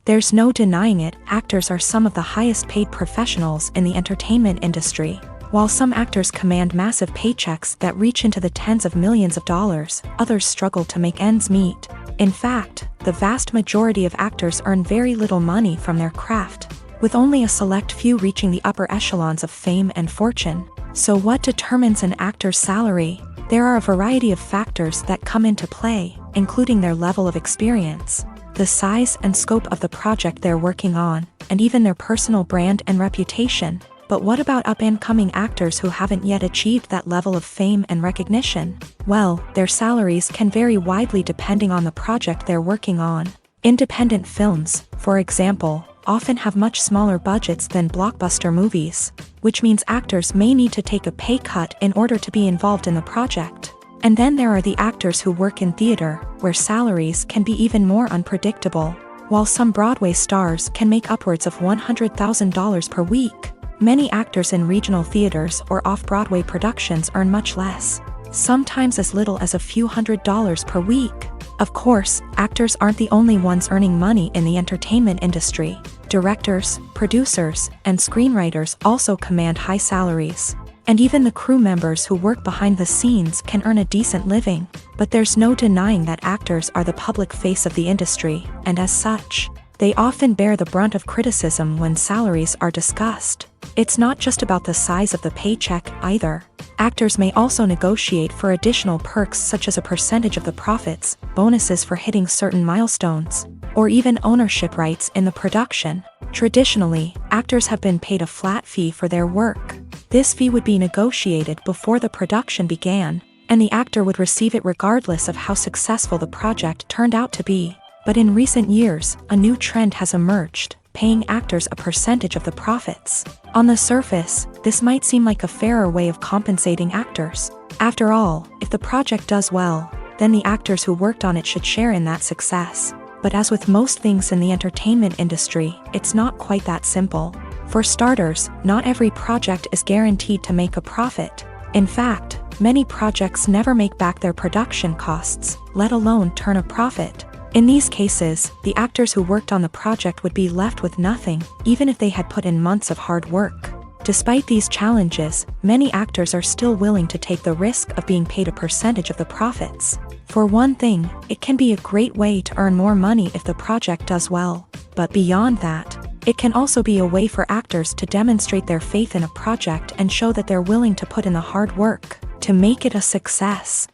There's no denying it, actors are some of the highest paid professionals in the entertainment industry. While some actors command massive paychecks that reach into the tens of millions of dollars, others struggle to make ends meet. In fact, the vast majority of actors earn very little money from their craft, with only a select few reaching the upper echelons of fame and fortune. So what determines an actor's salary? There are a variety of factors that come into play, including their level of experience, the size and scope of the project they're working on, and even their personal brand and reputation. But what about up-and-coming actors who haven't yet achieved that level of fame and recognition? Well, their salaries can vary widely depending on the project they're working on. Independent films, for example, often have much smaller budgets than blockbuster movies, which means actors may need to take a pay cut in order to be involved in the project. And then there are the actors who work in theater, where salaries can be even more unpredictable. While some Broadway stars can make upwards of $100,000 per week, many actors in regional theaters or off-Broadway productions earn much less, sometimes as little as a few $100s per week. Of course, actors aren't the only ones earning money in the entertainment industry. Directors, producers, and screenwriters also command high salaries. And even the crew members who work behind the scenes can earn a decent living. But there's no denying that actors are the public face of the industry, and as such, they often bear the brunt of criticism when salaries are discussed. It's not just about the size of the paycheck, either. Actors may also negotiate for additional perks such as a percentage of the profits, bonuses for hitting certain milestones, or even ownership rights in the production. Traditionally, actors have been paid a flat fee for their work. This fee would be negotiated before the production began, and the actor would receive it regardless of how successful the project turned out to be. But in recent years, a new trend has emerged, paying actors a percentage of the profits. On the surface, this might seem like a fairer way of compensating actors. After all, if the project does well, then the actors who worked on it should share in that success. But as with most things in the entertainment industry, it's not quite that simple. For starters, not every project is guaranteed to make a profit. In fact, many projects never make back their production costs, let alone turn a profit. In these cases, the actors who worked on the project would be left with nothing, even if they had put in months of hard work. Despite these challenges, many actors are still willing to take the risk of being paid a percentage of the profits. For one thing, it can be a great way to earn more money if the project does well. But beyond that, it can also be a way for actors to demonstrate their faith in a project and show that they're willing to put in the hard work to make it a success.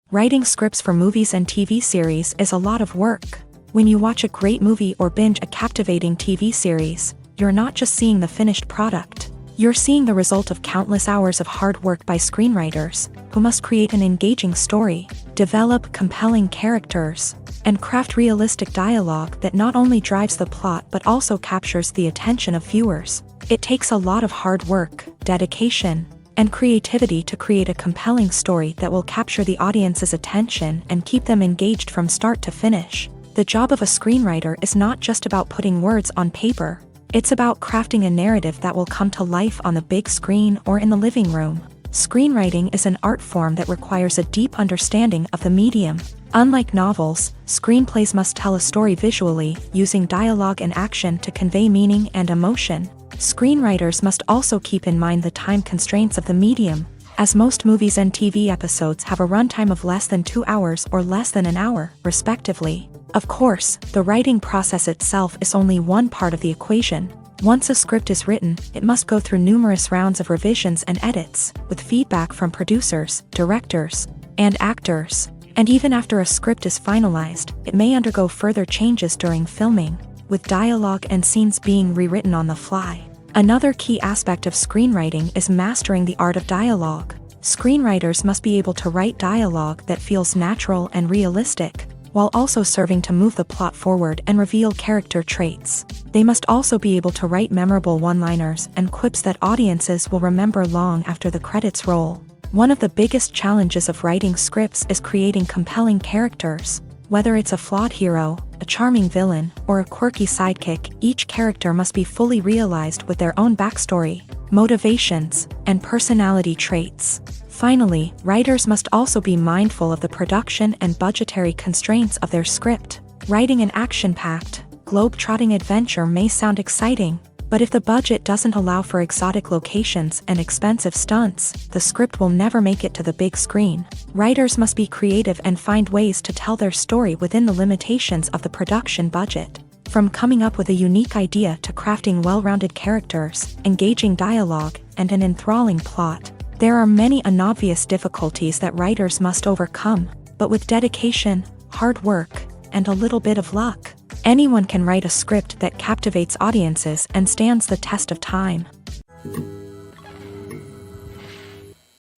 Writing scripts for movies and TV series is a lot of work. When you watch a great movie or binge a captivating TV series, you're not just seeing the finished product. You're seeing the result of countless hours of hard work by screenwriters, who must create an engaging story, develop compelling characters, and craft realistic dialogue that not only drives the plot but also captures the attention of viewers. It takes a lot of hard work, dedication, and creativity to create a compelling story that will capture the audience's attention and keep them engaged from start to finish. The job of a screenwriter is not just about putting words on paper. It's about crafting a narrative that will come to life on the big screen or in the living room. Screenwriting is an art form that requires a deep understanding of the medium. Unlike novels, screenplays must tell a story visually, using dialogue and action to convey meaning and emotion. Screenwriters must also keep in mind the time constraints of the medium, as most movies and TV episodes have a runtime of less than 2 hours or less than an hour, respectively. Of course, the writing process itself is only one part of the equation. Once a script is written, it must go through numerous rounds of revisions and edits, with feedback from producers, directors, and actors. And even after a script is finalized, it may undergo further changes during filming, with dialogue and scenes being rewritten on the fly. Another key aspect of screenwriting is mastering the art of dialogue. Screenwriters must be able to write dialogue that feels natural and realistic, while also serving to move the plot forward and reveal character traits. They must also be able to write memorable one-liners and quips that audiences will remember long after the credits roll. One of the biggest challenges of writing scripts is creating compelling characters. Whether it's a flawed hero, a charming villain, or a quirky sidekick, each character must be fully realized with their own backstory, motivations, and personality traits. Finally, writers must also be mindful of the production and budgetary constraints of their script. Writing an action-packed, globe-trotting adventure may sound exciting, but if the budget doesn't allow for exotic locations and expensive stunts, the script will never make it to the big screen. Writers must be creative and find ways to tell their story within the limitations of the production budget. From coming up with a unique idea to crafting well-rounded characters, engaging dialogue, and an enthralling plot, there are many unobvious difficulties that writers must overcome, but with dedication, hard work, and a little bit of luck, anyone can write a script that captivates audiences and stands the test of time.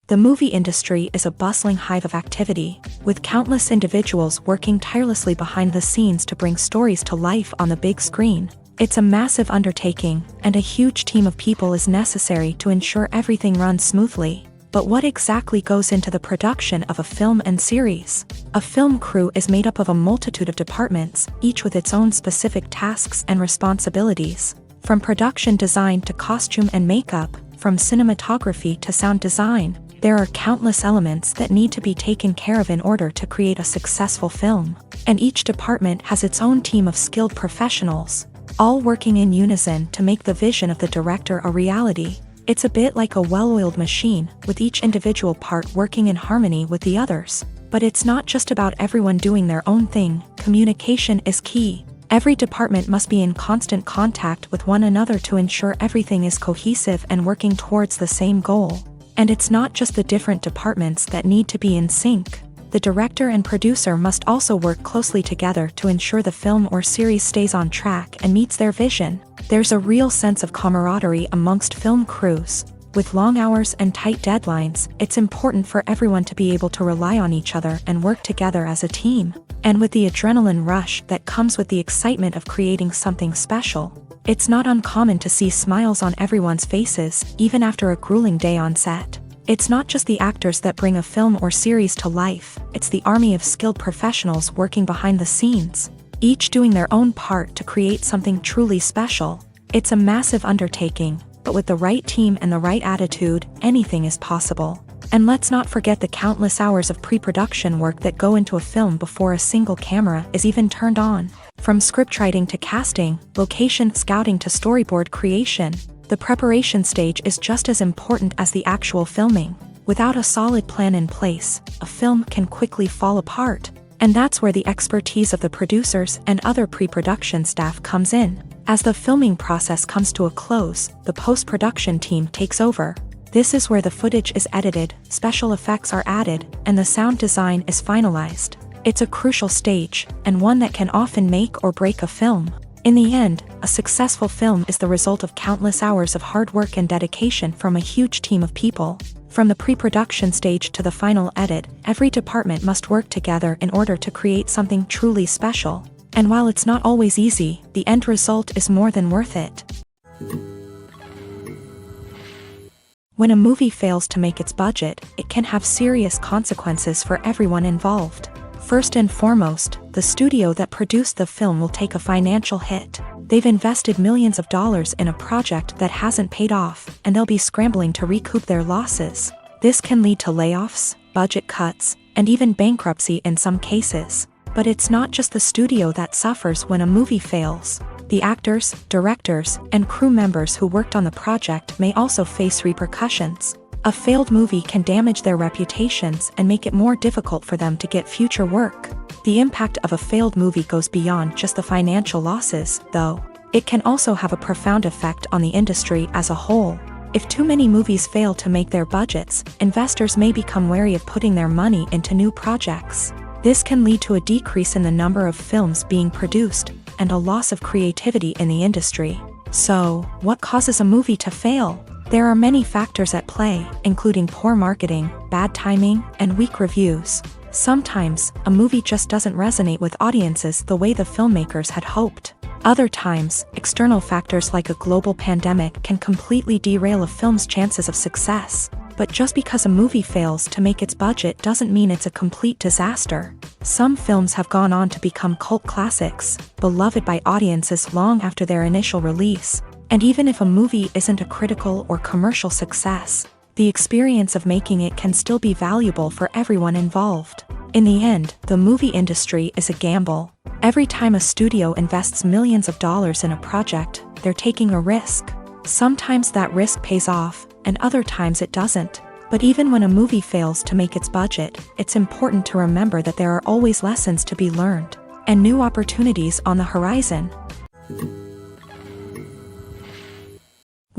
The movie industry is a bustling hive of activity, with countless individuals working tirelessly behind the scenes to bring stories to life on the big screen. It's a massive undertaking, and a huge team of people is necessary to ensure everything runs smoothly. But what exactly goes into the production of a film and series? A film crew is made up of a multitude of departments, each with its own specific tasks and responsibilities. From production design to costume and makeup, from cinematography to sound design, there are countless elements that need to be taken care of in order to create a successful film. And each department has its own team of skilled professionals, all working in unison to make the vision of the director a reality. It's a bit like a well-oiled machine, with each individual part working in harmony with the others. But it's not just about everyone doing their own thing. Communication is key. Every department must be in constant contact with one another to ensure everything is cohesive and working towards the same goal. And it's not just the different departments that need to be in sync. The director and producer must also work closely together to ensure the film or series stays on track and meets their vision. There's a real sense of camaraderie amongst film crews. With long hours and tight deadlines, it's important for everyone to be able to rely on each other and work together as a team. And with the adrenaline rush that comes with the excitement of creating something special, it's not uncommon to see smiles on everyone's faces, even after a grueling day on set. It's not just the actors that bring a film or series to life, it's the army of skilled professionals working behind the scenes, each doing their own part to create something truly special. It's a massive undertaking, but with the right team and the right attitude, anything is possible. And let's not forget the countless hours of pre-production work that go into a film before a single camera is even turned on. From scriptwriting to casting, location scouting to storyboard creation, the preparation stage is just as important as the actual filming. Without a solid plan in place, a film can quickly fall apart. And that's where the expertise of the producers and other pre-production staff comes in. As the filming process comes to a close, the post-production team takes over. This is where the footage is edited, special effects are added, and the sound design is finalized. It's a crucial stage, and one that can often make or break a film. In the end, a successful film is the result of countless hours of hard work and dedication from a huge team of people. From the pre-production stage to the final edit, every department must work together in order to create something truly special. And while it's not always easy, the end result is more than worth it. When a movie fails to make its budget, it can have serious consequences for everyone involved. First and foremost, the studio that produced the film will take a financial hit. They've invested millions of dollars in a project that hasn't paid off, and they'll be scrambling to recoup their losses. This can lead to layoffs, budget cuts, and even bankruptcy in some cases. But it's not just the studio that suffers when a movie fails. The actors, directors, and crew members who worked on the project may also face repercussions. A failed movie can damage their reputations and make it more difficult for them to get future work. The impact of a failed movie goes beyond just the financial losses, though. It can also have a profound effect on the industry as a whole. If too many movies fail to make their budgets, investors may become wary of putting their money into new projects. This can lead to a decrease in the number of films being produced, and a loss of creativity in the industry. So, what causes a movie to fail? There are many factors at play, including poor marketing, bad timing, and weak reviews. Sometimes, a movie just doesn't resonate with audiences the way the filmmakers had hoped. Other times, external factors like a global pandemic can completely derail a film's chances of success. But just because a movie fails to make its budget doesn't mean it's a complete disaster. Some films have gone on to become cult classics, beloved by audiences long after their initial release. And even if a movie isn't a critical or commercial success, the experience of making it can still be valuable for everyone involved. In the end, the movie industry is a gamble. Every time a studio invests millions of dollars in a project, they're taking a risk. Sometimes that risk pays off, and other times it doesn't. But even when a movie fails to make its budget, it's important to remember that there are always lessons to be learned, and new opportunities on the horizon.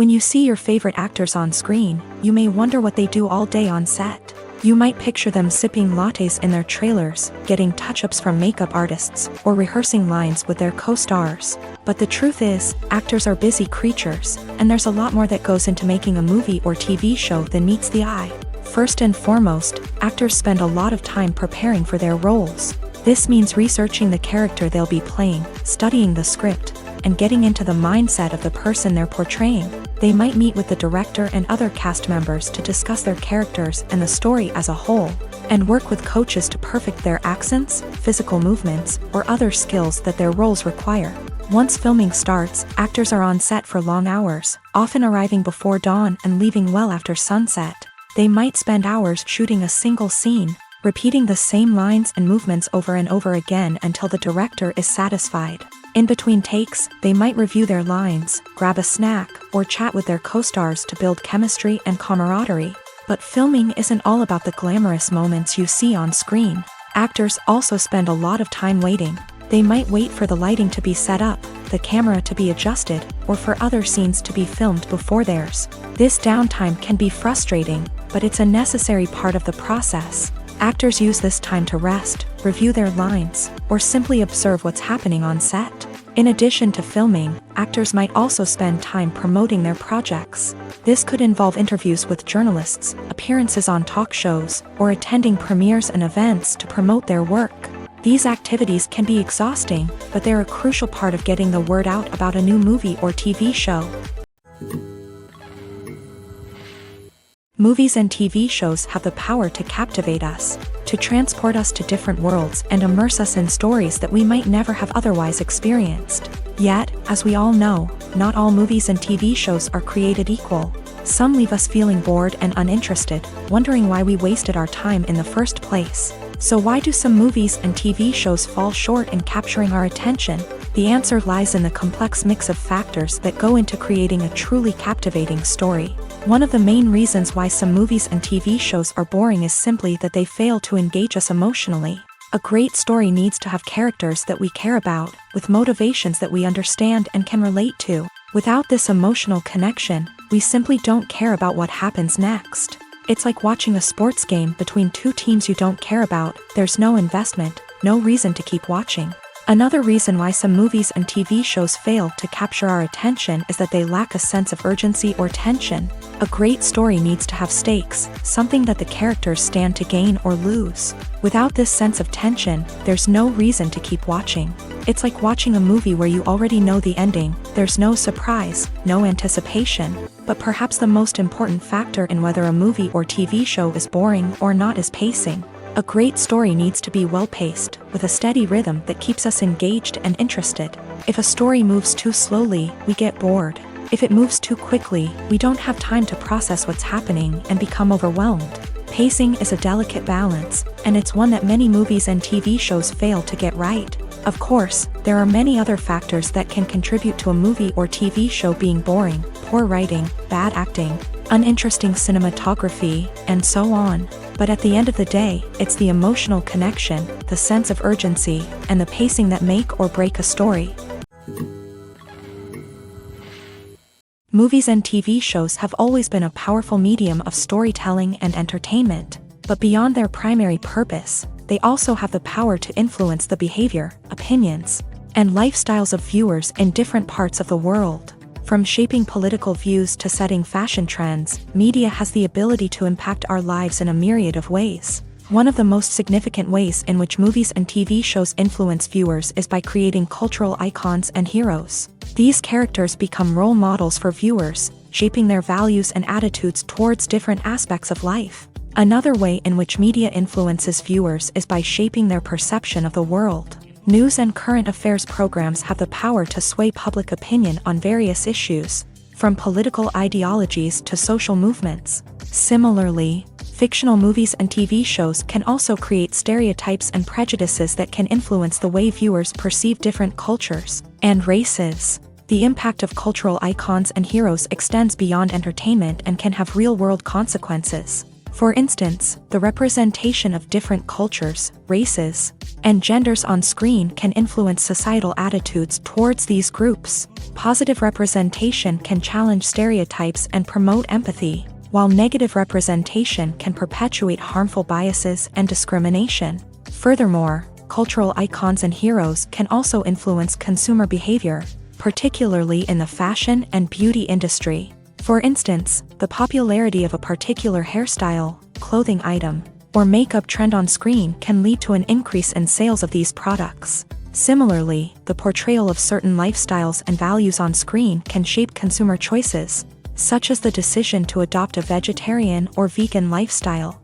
When you see your favorite actors on screen, you may wonder what they do all day on set. You might picture them sipping lattes in their trailers, getting touch-ups from makeup artists, or rehearsing lines with their co-stars. But the truth is, actors are busy creatures, and there's a lot more that goes into making a movie or TV show than meets the eye. First and foremost, actors spend a lot of time preparing for their roles. This means researching the character they'll be playing, studying the script, and getting into the mindset of the person they're portraying. They might meet with the director and other cast members to discuss their characters and the story as a whole, and work with coaches to perfect their accents, physical movements, or other skills that their roles require. Once filming starts, actors are on set for long hours, often arriving before dawn and leaving well after sunset. They might spend hours shooting a single scene, repeating the same lines and movements over and over again until the director is satisfied. In between takes, they might review their lines, grab a snack, or chat with their co-stars to build chemistry and camaraderie. But filming isn't all about the glamorous moments you see on screen. Actors also spend a lot of time waiting. They might wait for the lighting to be set up, the camera to be adjusted, or for other scenes to be filmed before theirs. This downtime can be frustrating, but it's a necessary part of the process. Actors use this time to rest, review their lines, or simply observe what's happening on set. In addition to filming, actors might also spend time promoting their projects. This could involve interviews with journalists, appearances on talk shows, or attending premieres and events to promote their work. These activities can be exhausting, but they're a crucial part of getting the word out about a new movie or TV show. Movies and TV shows have the power to captivate us, to transport us to different worlds and immerse us in stories that we might never have otherwise experienced. Yet, as we all know, not all movies and TV shows are created equal. Some leave us feeling bored and uninterested, wondering why we wasted our time in the first place. So why do some movies and TV shows fall short in capturing our attention? The answer lies in the complex mix of factors that go into creating a truly captivating story. One of the main reasons why some movies and TV shows are boring is simply that they fail to engage us emotionally. A great story needs to have characters that we care about, with motivations that we understand and can relate to. Without this emotional connection, we simply don't care about what happens next. It's like watching a sports game between two teams you don't care about. There's no investment, no reason to keep watching. Another reason why some movies and TV shows fail to capture our attention is that they lack a sense of urgency or tension. A great story needs to have stakes, something that the characters stand to gain or lose. Without this sense of tension, there's no reason to keep watching. It's like watching a movie where you already know the ending. There's no surprise, no anticipation. But perhaps the most important factor in whether a movie or TV show is boring or not is pacing. A great story needs to be well-paced, with a steady rhythm that keeps us engaged and interested. If a story moves too slowly, we get bored. If it moves too quickly, we don't have time to process what's happening and become overwhelmed. Pacing is a delicate balance, and it's one that many movies and TV shows fail to get right. Of course, there are many other factors that can contribute to a movie or TV show being boring: poor writing, bad acting, uninteresting cinematography, and so on. But at the end of the day, it's the emotional connection, the sense of urgency, and the pacing that make or break a story. Movies and TV shows have always been a powerful medium of storytelling and entertainment, but beyond their primary purpose, they also have the power to influence the behavior, opinions, and lifestyles of viewers in different parts of the world. From shaping political views to setting fashion trends, media has the ability to impact our lives in a myriad of ways. One of the most significant ways in which movies and TV shows influence viewers is by creating cultural icons and heroes. These characters become role models for viewers, shaping their values and attitudes towards different aspects of life. Another way in which media influences viewers is by shaping their perception of the world. News and current affairs programs have the power to sway public opinion on various issues, from political ideologies to social movements. Similarly, fictional movies and TV shows can also create stereotypes and prejudices that can influence the way viewers perceive different cultures and races. The impact of cultural icons and heroes extends beyond entertainment and can have real-world consequences. For instance, the representation of different cultures, races, and genders on screen can influence societal attitudes towards these groups. Positive representation can challenge stereotypes and promote empathy, while negative representation can perpetuate harmful biases and discrimination. Furthermore, cultural icons and heroes can also influence consumer behavior, particularly in the fashion and beauty industry. For instance, the popularity of a particular hairstyle, clothing item, or makeup trend on screen can lead to an increase in sales of these products. Similarly, the portrayal of certain lifestyles and values on screen can shape consumer choices, such as the decision to adopt a vegetarian or vegan lifestyle.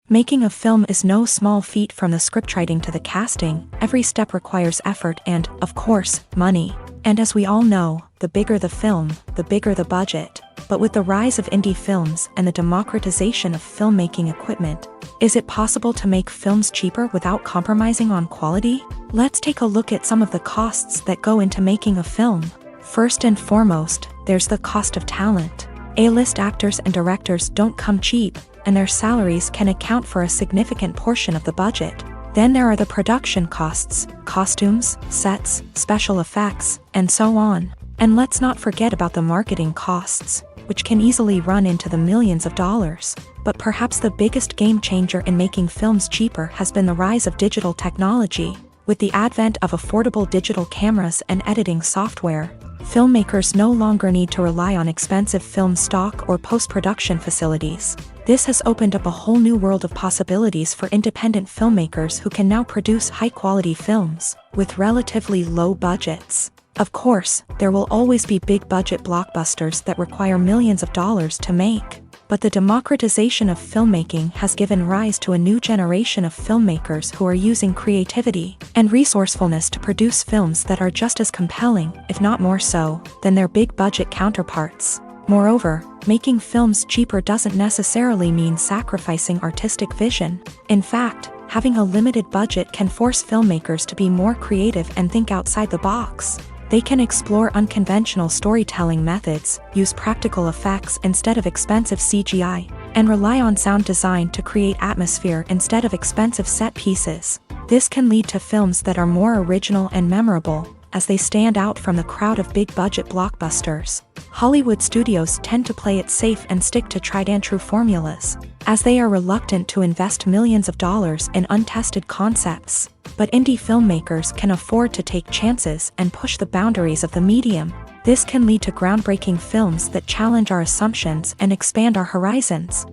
Making a film is no small feat. From the scriptwriting to the casting, every step requires effort and, of course, money. And as we all know, the bigger the film, the bigger the budget. But with the rise of indie films and the democratization of filmmaking equipment, is it possible to make films cheaper without compromising on quality? Let's take a look at some of the costs that go into making a film. First and foremost, there's the cost of talent. A-list actors and directors don't come cheap, and their salaries can account for a significant portion of the budget. Then there are the production costs, costumes, sets, special effects, and so on. And let's not forget about the marketing costs, which can easily run into the millions of dollars. But perhaps the biggest game changer in making films cheaper has been the rise of digital technology. With the advent of affordable digital cameras and editing software, filmmakers no longer need to rely on expensive film stock or post-production facilities. This has opened up a whole new world of possibilities for independent filmmakers who can now produce high-quality films with relatively low budgets. Of course, there will always be big-budget blockbusters that require millions of dollars to make. But the democratization of filmmaking has given rise to a new generation of filmmakers who are using creativity and resourcefulness to produce films that are just as compelling, if not more so, than their big-budget counterparts. Moreover, making films cheaper doesn't necessarily mean sacrificing artistic vision. In fact, having a limited budget can force filmmakers to be more creative and think outside the box. They can explore unconventional storytelling methods, use practical effects instead of expensive CGI, and rely on sound design to create atmosphere instead of expensive set pieces. This can lead to films that are more original and memorable, as they stand out from the crowd of big-budget blockbusters. Hollywood studios tend to play it safe and stick to tried-and-true formulas, as they are reluctant to invest millions of dollars in untested concepts. But indie filmmakers can afford to take chances and push the boundaries of the medium. This can lead to groundbreaking films that challenge our assumptions and expand our horizons.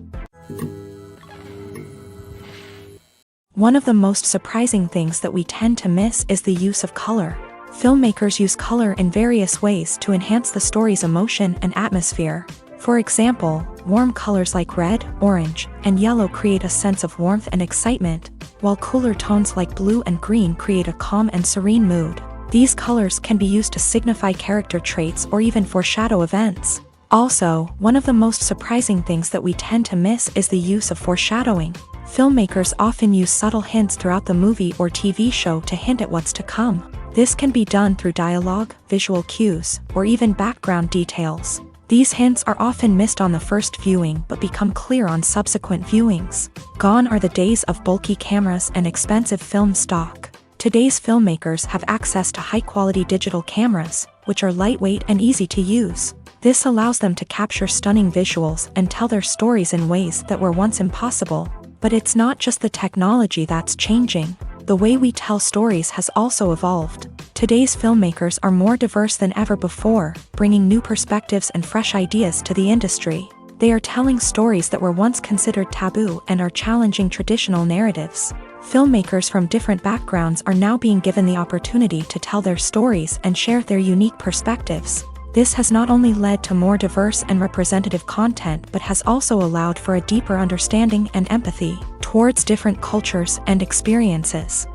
One of the most surprising things that we tend to miss is the use of color. Filmmakers use color in various ways to enhance the story's emotion and atmosphere. For example, warm colors like red, orange, and yellow create a sense of warmth and excitement, while cooler tones like blue and green create a calm and serene mood. These colors can be used to signify character traits or even foreshadow events. Also, one of the most surprising things that we tend to miss is the use of foreshadowing. Filmmakers often use subtle hints throughout the movie or TV show to hint at what's to come. This can be done through dialogue, visual cues, or even background details. These hints are often missed on the first viewing but become clear on subsequent viewings. Gone are the days of bulky cameras and expensive film stock. Today's filmmakers have access to high-quality digital cameras, which are lightweight and easy to use. This allows them to capture stunning visuals and tell their stories in ways that were once impossible. But it's not just the technology that's changing. The way we tell stories has also evolved. Today's filmmakers are more diverse than ever before, bringing new perspectives and fresh ideas to the industry. They are telling stories that were once considered taboo and are challenging traditional narratives. Filmmakers from different backgrounds are now being given the opportunity to tell their stories and share their unique perspectives. This has not only led to more diverse and representative content but has also allowed for a deeper understanding and empathy towards different cultures and experiences.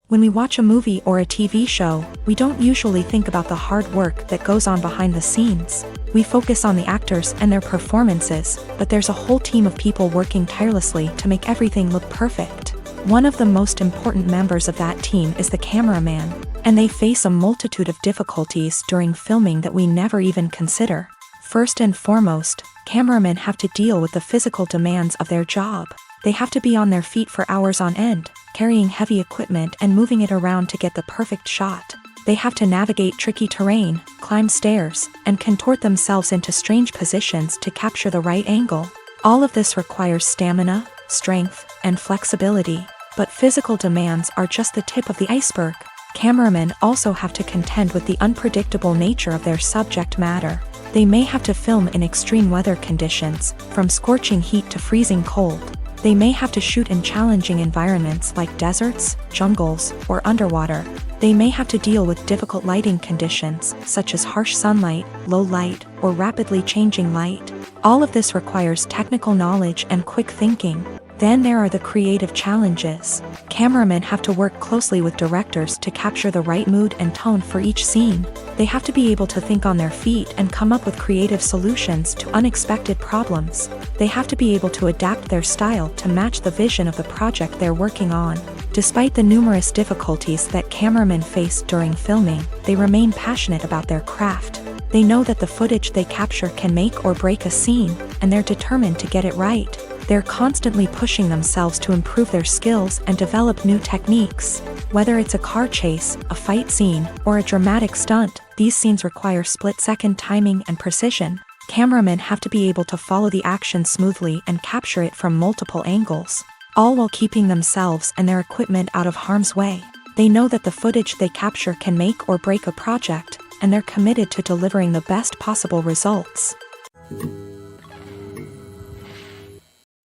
When we watch a movie or a TV show, we don't usually think about the hard work that goes on behind the scenes. We focus on the actors and their performances, but there's a whole team of people working tirelessly to make everything look perfect. One of the most important members of that team is the cameraman. and they face a multitude of difficulties during filming that we never even consider. First and foremost, cameramen have to deal with the physical demands of their job. They have to be on their feet for hours on end, carrying heavy equipment and moving it around to get the perfect shot. They have to navigate tricky terrain, climb stairs, and contort themselves into strange positions to capture the right angle. All of this requires stamina, strength, and flexibility. But physical demands are just the tip of the iceberg. Cameramen also have to contend with the unpredictable nature of their subject matter. They may have to film in extreme weather conditions, from scorching heat to freezing cold. They may have to shoot in challenging environments like deserts, jungles, or underwater. They may have to deal with difficult lighting conditions, such as harsh sunlight, low light, or rapidly changing light. All of this requires technical knowledge and quick thinking. Then there are the creative challenges. Cameramen have to work closely with directors to capture the right mood and tone for each scene. They have to be able to think on their feet and come up with creative solutions to unexpected problems. They have to be able to adapt their style to match the vision of the project they're working on. Despite the numerous difficulties that cameramen face during filming, they remain passionate about their craft. They know that the footage they capture can make or break a scene, and they're determined to get it right. They're constantly pushing themselves to improve their skills and develop new techniques. Whether it's a car chase, a fight scene, or a dramatic stunt, these scenes require split-second timing and precision. Cameramen have to be able to follow the action smoothly and capture it from multiple angles, all while keeping themselves and their equipment out of harm's way. They know that the footage they capture can make or break a project, and they're committed to delivering the best possible results.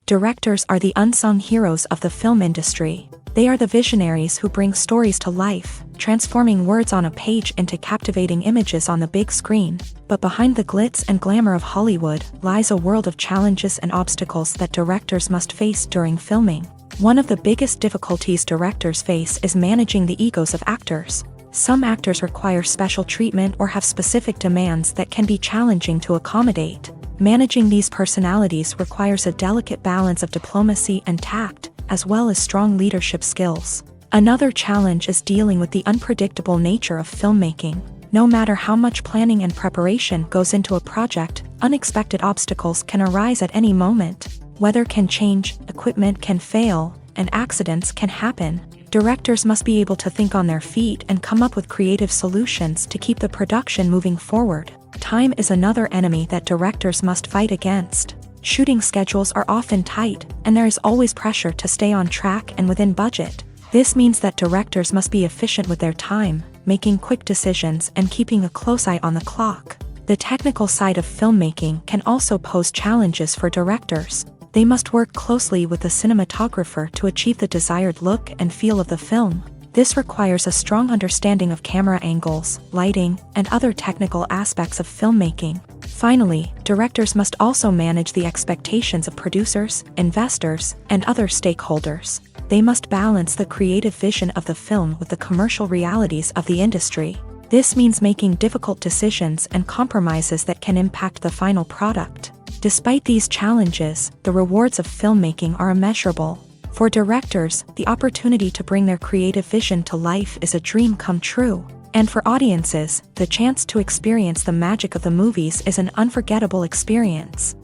Directors are the unsung heroes of the film industry. They are the visionaries who bring stories to life, transforming words on a page into captivating images on the big screen. But behind the glitz and glamour of Hollywood lies a world of challenges and obstacles that directors must face during filming. One of the biggest difficulties directors face is managing the egos of actors. Some actors require special treatment or have specific demands that can be challenging to accommodate. Managing these personalities requires a delicate balance of diplomacy and tact, as well as strong leadership skills. Another challenge is dealing with the unpredictable nature of filmmaking. No matter how much planning and preparation goes into a project, unexpected obstacles can arise at any moment. Weather can change, equipment can fail, and accidents can happen. Directors must be able to think on their feet and come up with creative solutions to keep the production moving forward. Time is another enemy that directors must fight against. Shooting schedules are often tight, and there is always pressure to stay on track and within budget. This means that directors must be efficient with their time, making quick decisions and keeping a close eye on the clock. The technical side of filmmaking can also pose challenges for directors. They must work closely with the cinematographer to achieve the desired look and feel of the film. This requires a strong understanding of camera angles, lighting, and other technical aspects of filmmaking. Finally, directors must also manage the expectations of producers, investors, and other stakeholders. They must balance the creative vision of the film with the commercial realities of the industry. This means making difficult decisions and compromises that can impact the final product. Despite these challenges, the rewards of filmmaking are immeasurable. For directors, the opportunity to bring their creative vision to life is a dream come true. And for audiences, the chance to experience the magic of the movies is an unforgettable experience.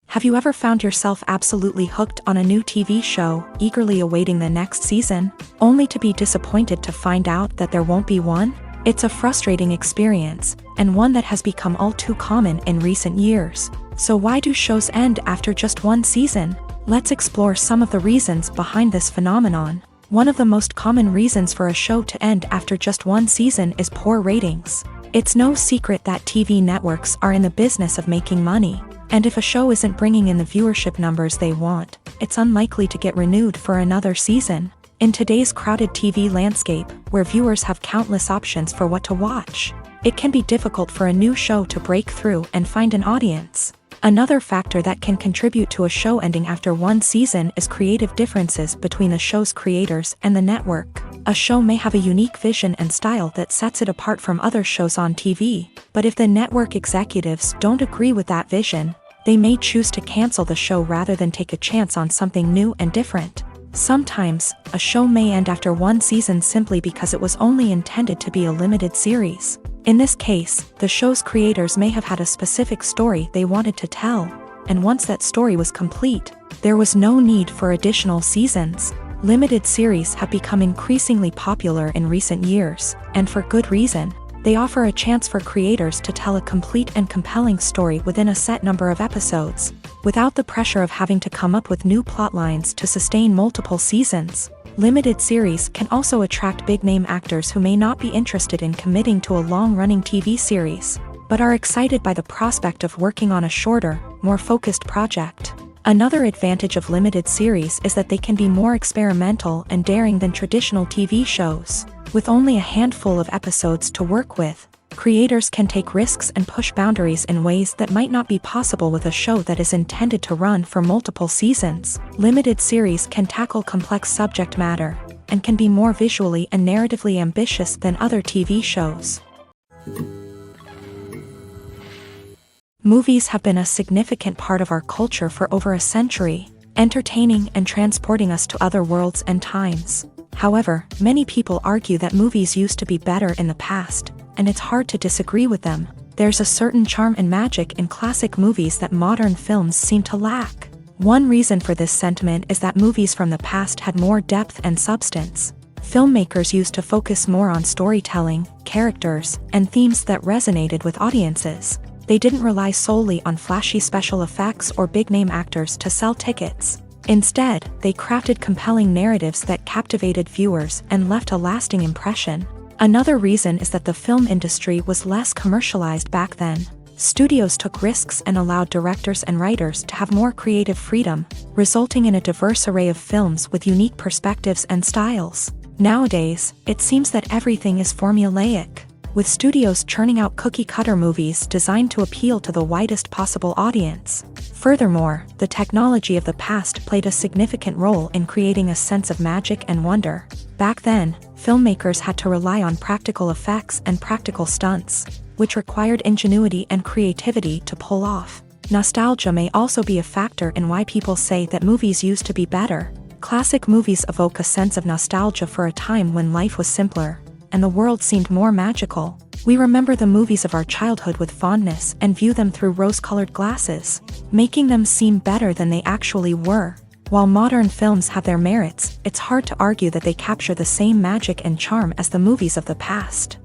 Have you ever found yourself absolutely hooked on a new TV show, eagerly awaiting the next season, only to be disappointed to find out that there won't be one? It's a frustrating experience, and one that has become all too common in recent years. So why do shows end after just one season? Let's explore some of the reasons behind this phenomenon. One of the most common reasons for a show to end after just one season is poor ratings. It's no secret that TV networks are in the business of making money, and if a show isn't bringing in the viewership numbers they want, it's unlikely to get renewed for another season. In today's crowded TV landscape, where viewers have countless options for what to watch, it can be difficult for a new show to break through and find an audience. Another factor that can contribute to a show ending after one season is creative differences between the show's creators and the network. A show may have a unique vision and style that sets it apart from other shows on TV, but if the network executives don't agree with that vision, they may choose to cancel the show rather than take a chance on something new and different. Sometimes, a show may end after one season simply because it was only intended to be a limited series. In this case, the show's creators may have had a specific story they wanted to tell, and once that story was complete, there was no need for additional seasons. Limited series have become increasingly popular in recent years, and for good reason. They offer a chance for creators to tell a complete and compelling story within a set number of episodes, without the pressure of having to come up with new plotlines to sustain multiple seasons. Limited series can also attract big-name actors who may not be interested in committing to a long-running TV series, but are excited by the prospect of working on a shorter, more focused project. Another advantage of limited series is that they can be more experimental and daring than traditional TV shows. With only a handful of episodes to work with, creators can take risks and push boundaries in ways that might not be possible with a show that is intended to run for multiple seasons. Limited series can tackle complex subject matter, and can be more visually and narratively ambitious than other TV shows. Movies have been a significant part of our culture for over a century, entertaining and transporting us to other worlds and times. However, many people argue that movies used to be better in the past, and it's hard to disagree with them. There's a certain charm and magic in classic movies that modern films seem to lack. One reason for this sentiment is that movies from the past had more depth and substance. Filmmakers used to focus more on storytelling, characters, and themes that resonated with audiences. They didn't rely solely on flashy special effects or big-name actors to sell tickets. Instead, they crafted compelling narratives that captivated viewers and left a lasting impression. Another reason is that the film industry was less commercialized back then. Studios took risks and allowed directors and writers to have more creative freedom, resulting in a diverse array of films with unique perspectives and styles. Nowadays, it seems that everything is formulaic, with studios churning out cookie-cutter movies designed to appeal to the widest possible audience. Furthermore, the technology of the past played a significant role in creating a sense of magic and wonder. Back then, filmmakers had to rely on practical effects and practical stunts, which required ingenuity and creativity to pull off. Nostalgia may also be a factor in why people say that movies used to be better. Classic movies evoke a sense of nostalgia for a time when life was simpler, and the world seemed more magical. We remember the movies of our childhood with fondness and view them through rose-colored glasses, making them seem better than they actually were. While modern films have their merits, it's hard to argue that they capture the same magic and charm as the movies of the past.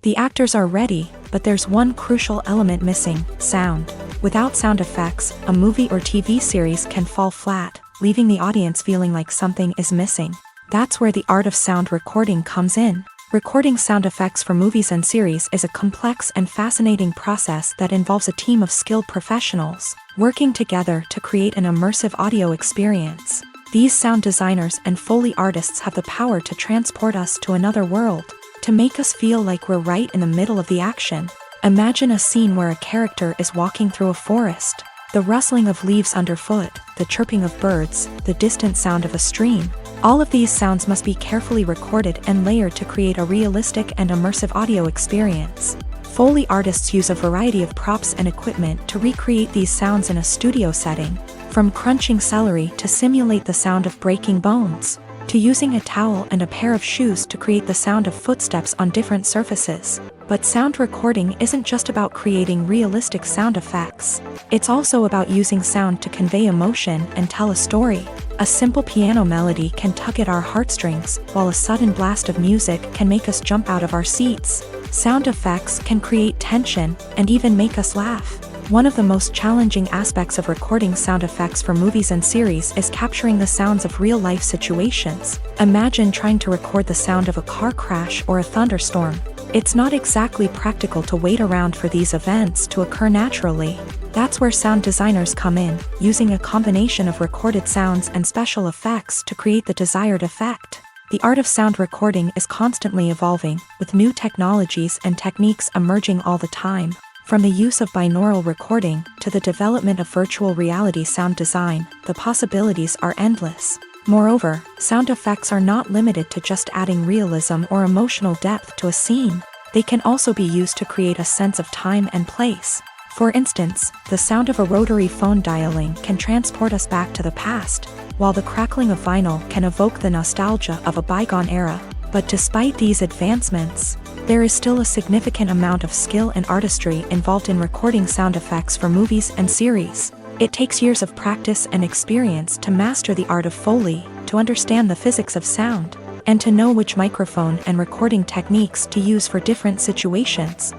The actors are ready, but there's one crucial element missing: sound. Without sound effects, a movie or TV series can fall flat, leaving the audience feeling like something is missing. That's where the art of sound recording comes in. Recording sound effects for movies and series is a complex and fascinating process that involves a team of skilled professionals working together to create an immersive audio experience. These sound designers and Foley artists have the power to transport us to another world, to make us feel like we're right in the middle of the action. Imagine a scene where a character is walking through a forest. The rustling of leaves underfoot, the chirping of birds, the distant sound of a stream. All of these sounds must be carefully recorded and layered to create a realistic and immersive audio experience. Foley artists use a variety of props and equipment to recreate these sounds in a studio setting, from crunching celery to simulate the sound of breaking bones, to using a towel and a pair of shoes to create the sound of footsteps on different surfaces. But sound recording isn't just about creating realistic sound effects. It's also about using sound to convey emotion and tell a story. A simple piano melody can tug at our heartstrings, while a sudden blast of music can make us jump out of our seats. Sound effects can create tension and even make us laugh. One of the most challenging aspects of recording sound effects for movies and series is capturing the sounds of real-life situations. Imagine trying to record the sound of a car crash or a thunderstorm. It's not exactly practical to wait around for these events to occur naturally. That's where sound designers come in, using a combination of recorded sounds and special effects to create the desired effect. The art of sound recording is constantly evolving, with new technologies and techniques emerging all the time. From the use of binaural recording to the development of virtual reality sound design, the possibilities are endless. Moreover, sound effects are not limited to just adding realism or emotional depth to a scene. They can also be used to create a sense of time and place. For instance, the sound of a rotary phone dialing can transport us back to the past, while the crackling of vinyl can evoke the nostalgia of a bygone era. But despite these advancements, there is still a significant amount of skill and artistry involved in recording sound effects for movies and series. It takes years of practice and experience to master the art of Foley, to understand the physics of sound, and to know which microphone and recording techniques to use for different situations.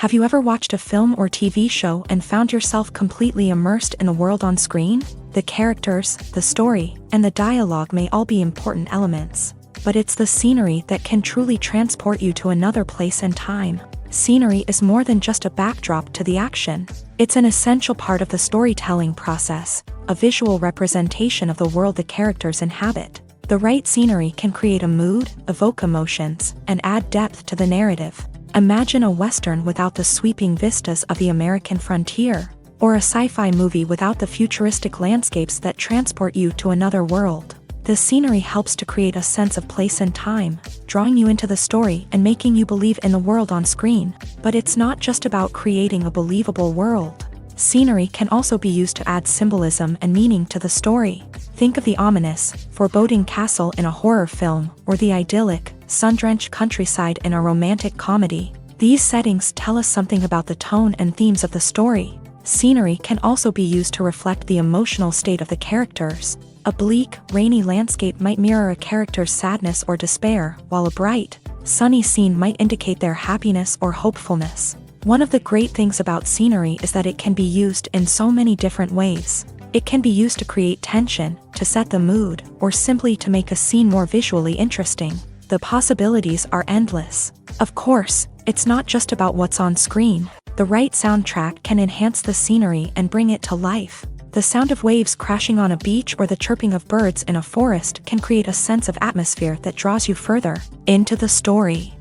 Have you ever watched a film or TV show and found yourself completely immersed in the world on screen? The characters, the story, and the dialogue may all be important elements, but it's the scenery that can truly transport you to another place and time. Scenery is more than just a backdrop to the action. It's an essential part of the storytelling process, a visual representation of the world the characters inhabit. The right scenery can create a mood, evoke emotions, and add depth to the narrative. Imagine a Western without the sweeping vistas of the American frontier, or a sci-fi movie without the futuristic landscapes that transport you to another world. The scenery helps to create a sense of place and time, drawing you into the story and making you believe in the world on screen. But it's not just about creating a believable world. Scenery can also be used to add symbolism and meaning to the story. Think of the ominous, foreboding castle in a horror film, or the idyllic, sun-drenched countryside in a romantic comedy. These settings tell us something about the tone and themes of the story. Scenery can also be used to reflect the emotional state of the characters. A bleak, rainy landscape might mirror a character's sadness or despair, while a bright, sunny scene might indicate their happiness or hopefulness. One of the great things about scenery is that it can be used in so many different ways. It can be used to create tension, to set the mood, or simply to make a scene more visually interesting. The possibilities are endless. Of course, it's not just about what's on screen. The right soundtrack can enhance the scenery and bring it to life. The sound of waves crashing on a beach or the chirping of birds in a forest can create a sense of atmosphere that draws you further into the story.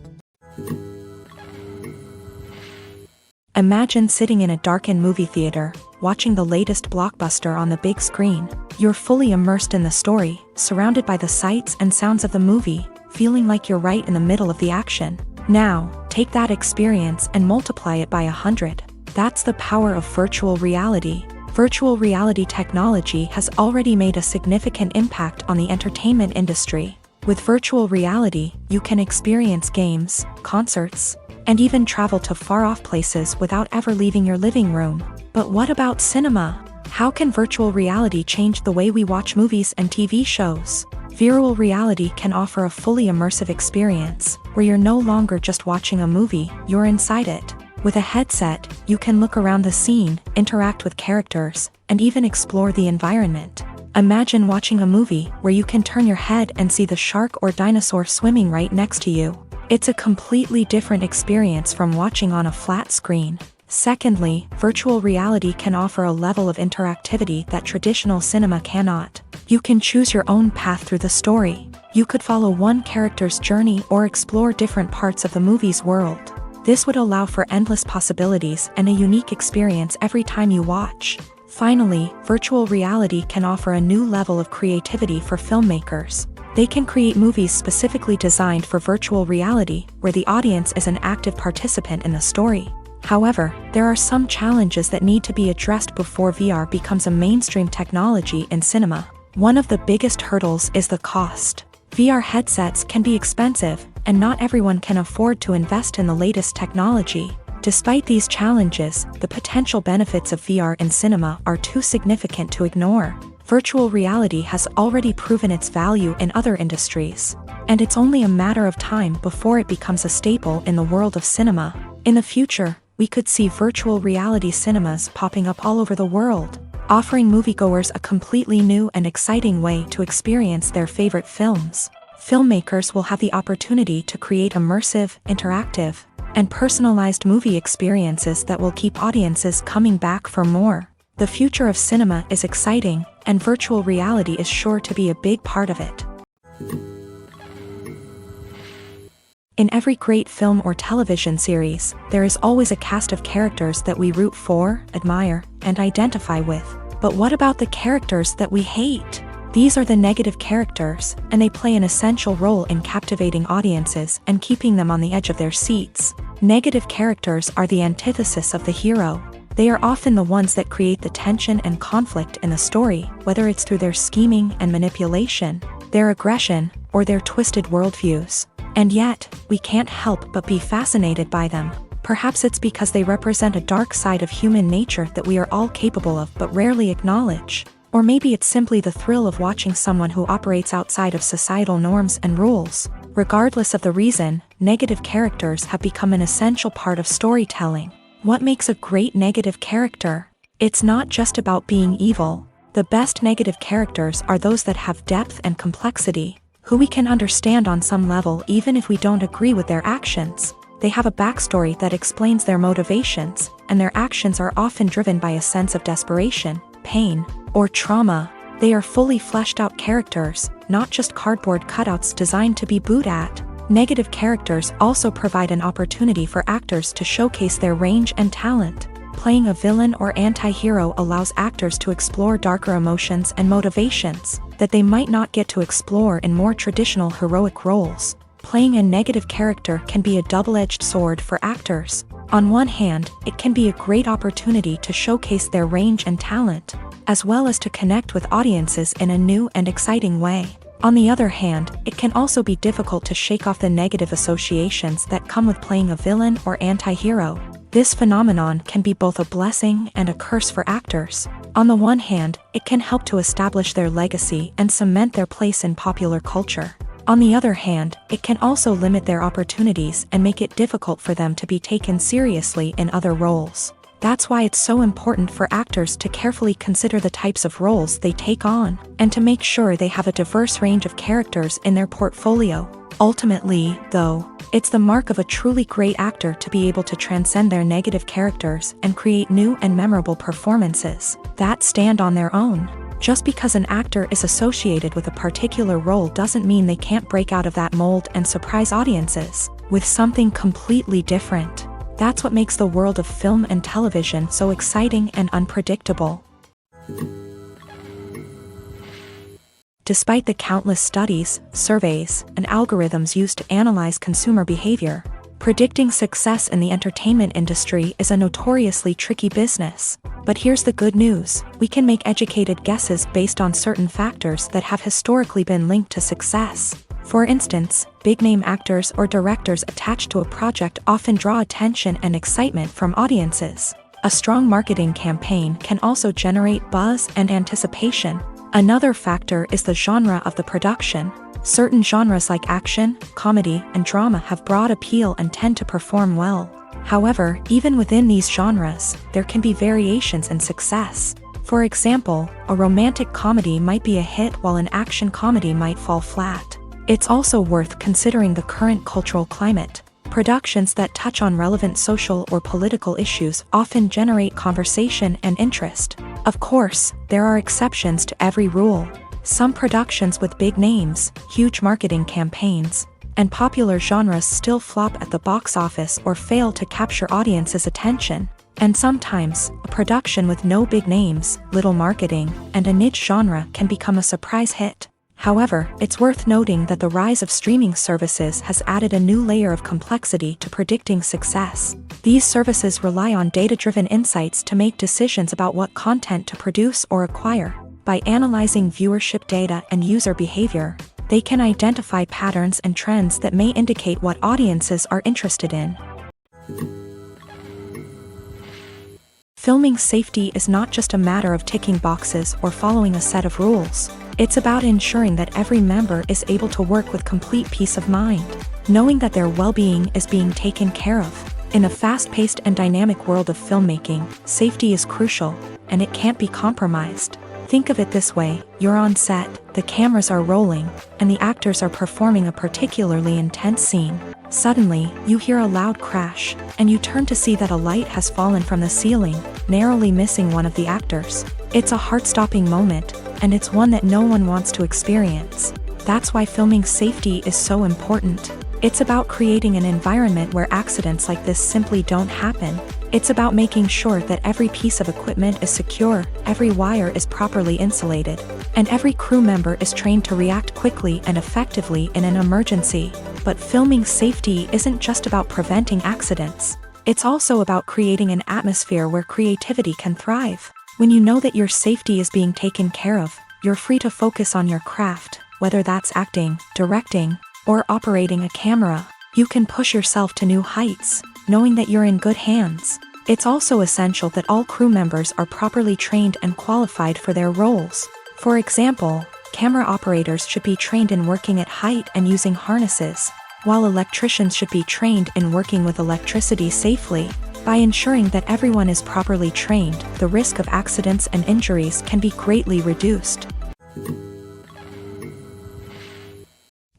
Imagine sitting in a darkened movie theater, watching the latest blockbuster on the big screen. You're fully immersed in the story, surrounded by the sights and sounds of the movie, feeling like you're right in the middle of the action. Now, take that experience and multiply it by 100. That's the power of virtual reality. Virtual reality technology has already made a significant impact on the entertainment industry. With virtual reality, you can experience games, concerts, and even travel to far-off places without ever leaving your living room. But what about cinema? How can virtual reality change the way we watch movies and TV shows? Virtual reality can offer a fully immersive experience, where you're no longer just watching a movie, you're inside it. With a headset, you can look around the scene, interact with characters, and even explore the environment. Imagine watching a movie where you can turn your head and see the shark or dinosaur swimming right next to you. It's a completely different experience from watching on a flat screen. Secondly, virtual reality can offer a level of interactivity that traditional cinema cannot. You can choose your own path through the story. You could follow one character's journey or explore different parts of the movie's world. This would allow for endless possibilities and a unique experience every time you watch. Finally, virtual reality can offer a new level of creativity for filmmakers. They can create movies specifically designed for virtual reality, where the audience is an active participant in the story. However, there are some challenges that need to be addressed before VR becomes a mainstream technology in cinema. One of the biggest hurdles is the cost. VR headsets can be expensive, and not everyone can afford to invest in the latest technology. Despite these challenges, the potential benefits of VR in cinema are too significant to ignore. Virtual reality has already proven its value in other industries, and it's only a matter of time before it becomes a staple in the world of cinema. In the future, we could see virtual reality cinemas popping up all over the world, offering moviegoers a completely new and exciting way to experience their favorite films. Filmmakers will have the opportunity to create immersive, interactive, and personalized movie experiences that will keep audiences coming back for more. The future of cinema is exciting, and virtual reality is sure to be a big part of it. In every great film or television series, there is always a cast of characters that we root for, admire, and identify with. But what about the characters that we hate? These are the negative characters, and they play an essential role in captivating audiences and keeping them on the edge of their seats. Negative characters are the antithesis of the hero. They are often the ones that create the tension and conflict in the story, whether it's through their scheming and manipulation, their aggression, or their twisted worldviews. And yet, we can't help but be fascinated by them. Perhaps it's because they represent a dark side of human nature that we are all capable of but rarely acknowledge. Or maybe it's simply the thrill of watching someone who operates outside of societal norms and rules. Regardless of the reason, negative characters have become an essential part of storytelling. What makes a great negative character? It's not just about being evil. The best negative characters are those that have depth and complexity, who we can understand on some level even if we don't agree with their actions. They have a backstory that explains their motivations, and their actions are often driven by a sense of desperation, pain, or trauma. They are fully fleshed out characters, not just cardboard cutouts designed to be booed at. Negative characters also provide an opportunity for actors to showcase their range and talent. Playing a villain or anti-hero allows actors to explore darker emotions and motivations that they might not get to explore in more traditional heroic roles. Playing a negative character can be a double-edged sword for actors. On one hand, it can be a great opportunity to showcase their range and talent, as well as to connect with audiences in a new and exciting way. On the other hand, it can also be difficult to shake off the negative associations that come with playing a villain or anti-hero. This phenomenon can be both a blessing and a curse for actors. On the one hand, it can help to establish their legacy and cement their place in popular culture. On the other hand, it can also limit their opportunities and make it difficult for them to be taken seriously in other roles. That's why it's so important for actors to carefully consider the types of roles they take on, and to make sure they have a diverse range of characters in their portfolio. Ultimately, though, it's the mark of a truly great actor to be able to transcend their negative characters and create new and memorable performances that stand on their own. Just because an actor is associated with a particular role doesn't mean they can't break out of that mold and surprise audiences with something completely different. That's what makes the world of film and television so exciting and unpredictable. Despite the countless studies, surveys, and algorithms used to analyze consumer behavior, predicting success in the entertainment industry is a notoriously tricky business. But here's the good news: we can make educated guesses based on certain factors that have historically been linked to success. For instance, big-name actors or directors attached to a project often draw attention and excitement from audiences. A strong marketing campaign can also generate buzz and anticipation. Another factor is the genre of the production. Certain genres like action, comedy, and drama have broad appeal and tend to perform well. However, even within these genres, there can be variations in success. For example, a romantic comedy might be a hit while an action comedy might fall flat. It's also worth considering the current cultural climate. Productions that touch on relevant social or political issues often generate conversation and interest. Of course, there are exceptions to every rule. Some productions with big names, huge marketing campaigns, and popular genres still flop at the box office or fail to capture audiences' attention. And sometimes, a production with no big names, little marketing, and a niche genre can become a surprise hit. However, it's worth noting that the rise of streaming services has added a new layer of complexity to predicting success. These services rely on data-driven insights to make decisions about what content to produce or acquire. By analyzing viewership data and user behavior, they can identify patterns and trends that may indicate what audiences are interested in. Filming safety is not just a matter of ticking boxes or following a set of rules. It's about ensuring that every member is able to work with complete peace of mind, knowing that their well-being is being taken care of. In a fast-paced and dynamic world of filmmaking, safety is crucial, and it can't be compromised. Think of it this way: you're on set, the cameras are rolling, and the actors are performing a particularly intense scene. Suddenly, you hear a loud crash, and you turn to see that a light has fallen from the ceiling, narrowly missing one of the actors. It's a heart-stopping moment, and it's one that no one wants to experience. That's why filming safety is so important. It's about creating an environment where accidents like this simply don't happen. It's about making sure that every piece of equipment is secure, every wire is properly insulated, and every crew member is trained to react quickly and effectively in an emergency. But filming safety isn't just about preventing accidents. It's also about creating an atmosphere where creativity can thrive. When you know that your safety is being taken care of, you're free to focus on your craft, whether that's acting, directing, or operating a camera. You can push yourself to new heights, knowing that you're in good hands. It's also essential that all crew members are properly trained and qualified for their roles. For example, camera operators should be trained in working at height and using harnesses, while electricians should be trained in working with electricity safely. By ensuring that everyone is properly trained, the risk of accidents and injuries can be greatly reduced.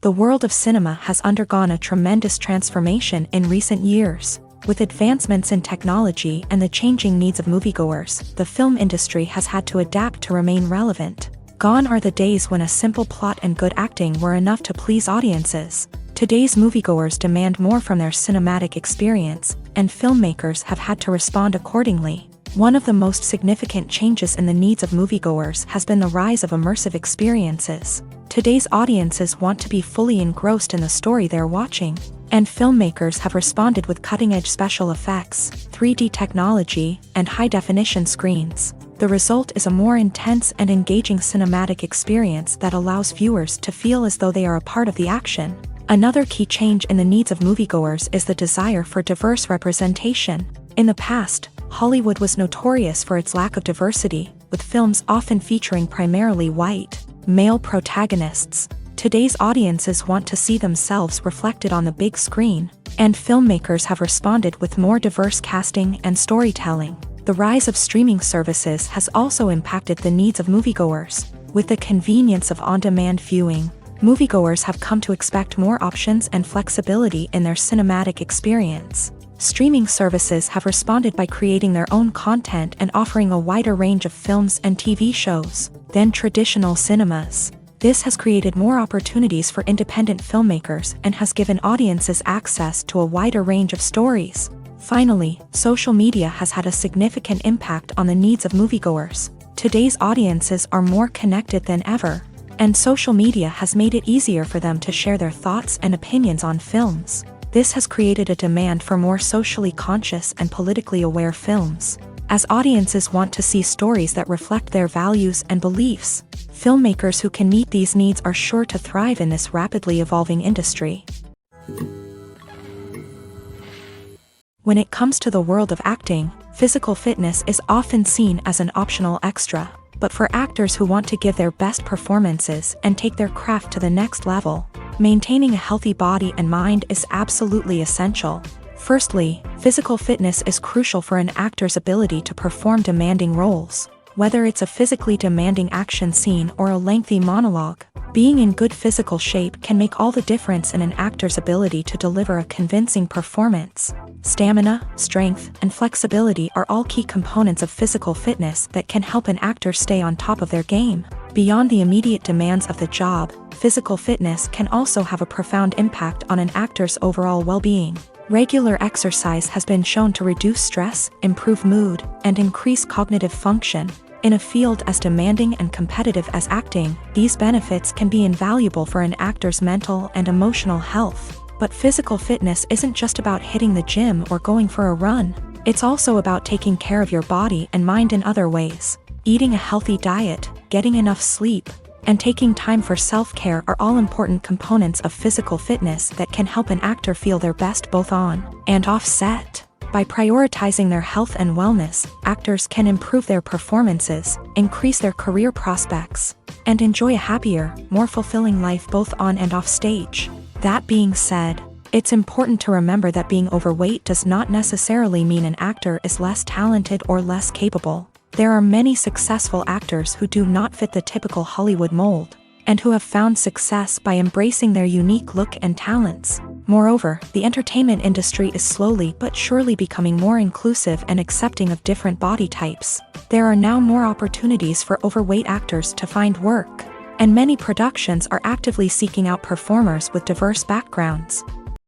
The world of cinema has undergone a tremendous transformation in recent years. With advancements in technology and the changing needs of moviegoers, the film industry has had to adapt to remain relevant. Gone are the days when a simple plot and good acting were enough to please audiences. Today's moviegoers demand more from their cinematic experience, and filmmakers have had to respond accordingly. One of the most significant changes in the needs of moviegoers has been the rise of immersive experiences. Today's audiences want to be fully engrossed in the story they're watching, and filmmakers have responded with cutting-edge special effects, 3D technology, and high-definition screens. The result is a more intense and engaging cinematic experience that allows viewers to feel as though they are a part of the action. Another key change in the needs of moviegoers is the desire for diverse representation. In the past, Hollywood was notorious for its lack of diversity, with films often featuring primarily white, male protagonists. Today's audiences want to see themselves reflected on the big screen, and filmmakers have responded with more diverse casting and storytelling. The rise of streaming services has also impacted the needs of moviegoers. With the convenience of on-demand viewing, moviegoers have come to expect more options and flexibility in their cinematic experience. Streaming services have responded by creating their own content and offering a wider range of films and TV shows than traditional cinemas. This has created more opportunities for independent filmmakers and has given audiences access to a wider range of stories. Finally, social media has had a significant impact on the needs of moviegoers. Today's audiences are more connected than ever, and social media has made it easier for them to share their thoughts and opinions on films. This has created a demand for more socially conscious and politically aware films. As audiences want to see stories that reflect their values and beliefs, filmmakers who can meet these needs are sure to thrive in this rapidly evolving industry. When it comes to the world of acting, physical fitness is often seen as an optional extra. But for actors who want to give their best performances and take their craft to the next level, maintaining a healthy body and mind is absolutely essential. Firstly, physical fitness is crucial for an actor's ability to perform demanding roles. Whether it's a physically demanding action scene or a lengthy monologue, being in good physical shape can make all the difference in an actor's ability to deliver a convincing performance. Stamina, strength, and flexibility are all key components of physical fitness that can help an actor stay on top of their game. Beyond the immediate demands of the job, physical fitness can also have a profound impact on an actor's overall well-being. Regular exercise has been shown to reduce stress, improve mood, and increase cognitive function. In a field as demanding and competitive as acting, these benefits can be invaluable for an actor's mental and emotional health. But physical fitness isn't just about hitting the gym or going for a run. It's also about taking care of your body and mind in other ways. Eating a healthy diet, getting enough sleep, and taking time for self-care are all important components of physical fitness that can help an actor feel their best both on and off set. By prioritizing their health and wellness, actors can improve their performances, increase their career prospects, and enjoy a happier, more fulfilling life both on and off stage. That being said, it's important to remember that being overweight does not necessarily mean an actor is less talented or less capable. There are many successful actors who do not fit the typical Hollywood mold, and who have found success by embracing their unique look and talents. Moreover, the entertainment industry is slowly but surely becoming more inclusive and accepting of different body types. There are now more opportunities for overweight actors to find work, and many productions are actively seeking out performers with diverse backgrounds.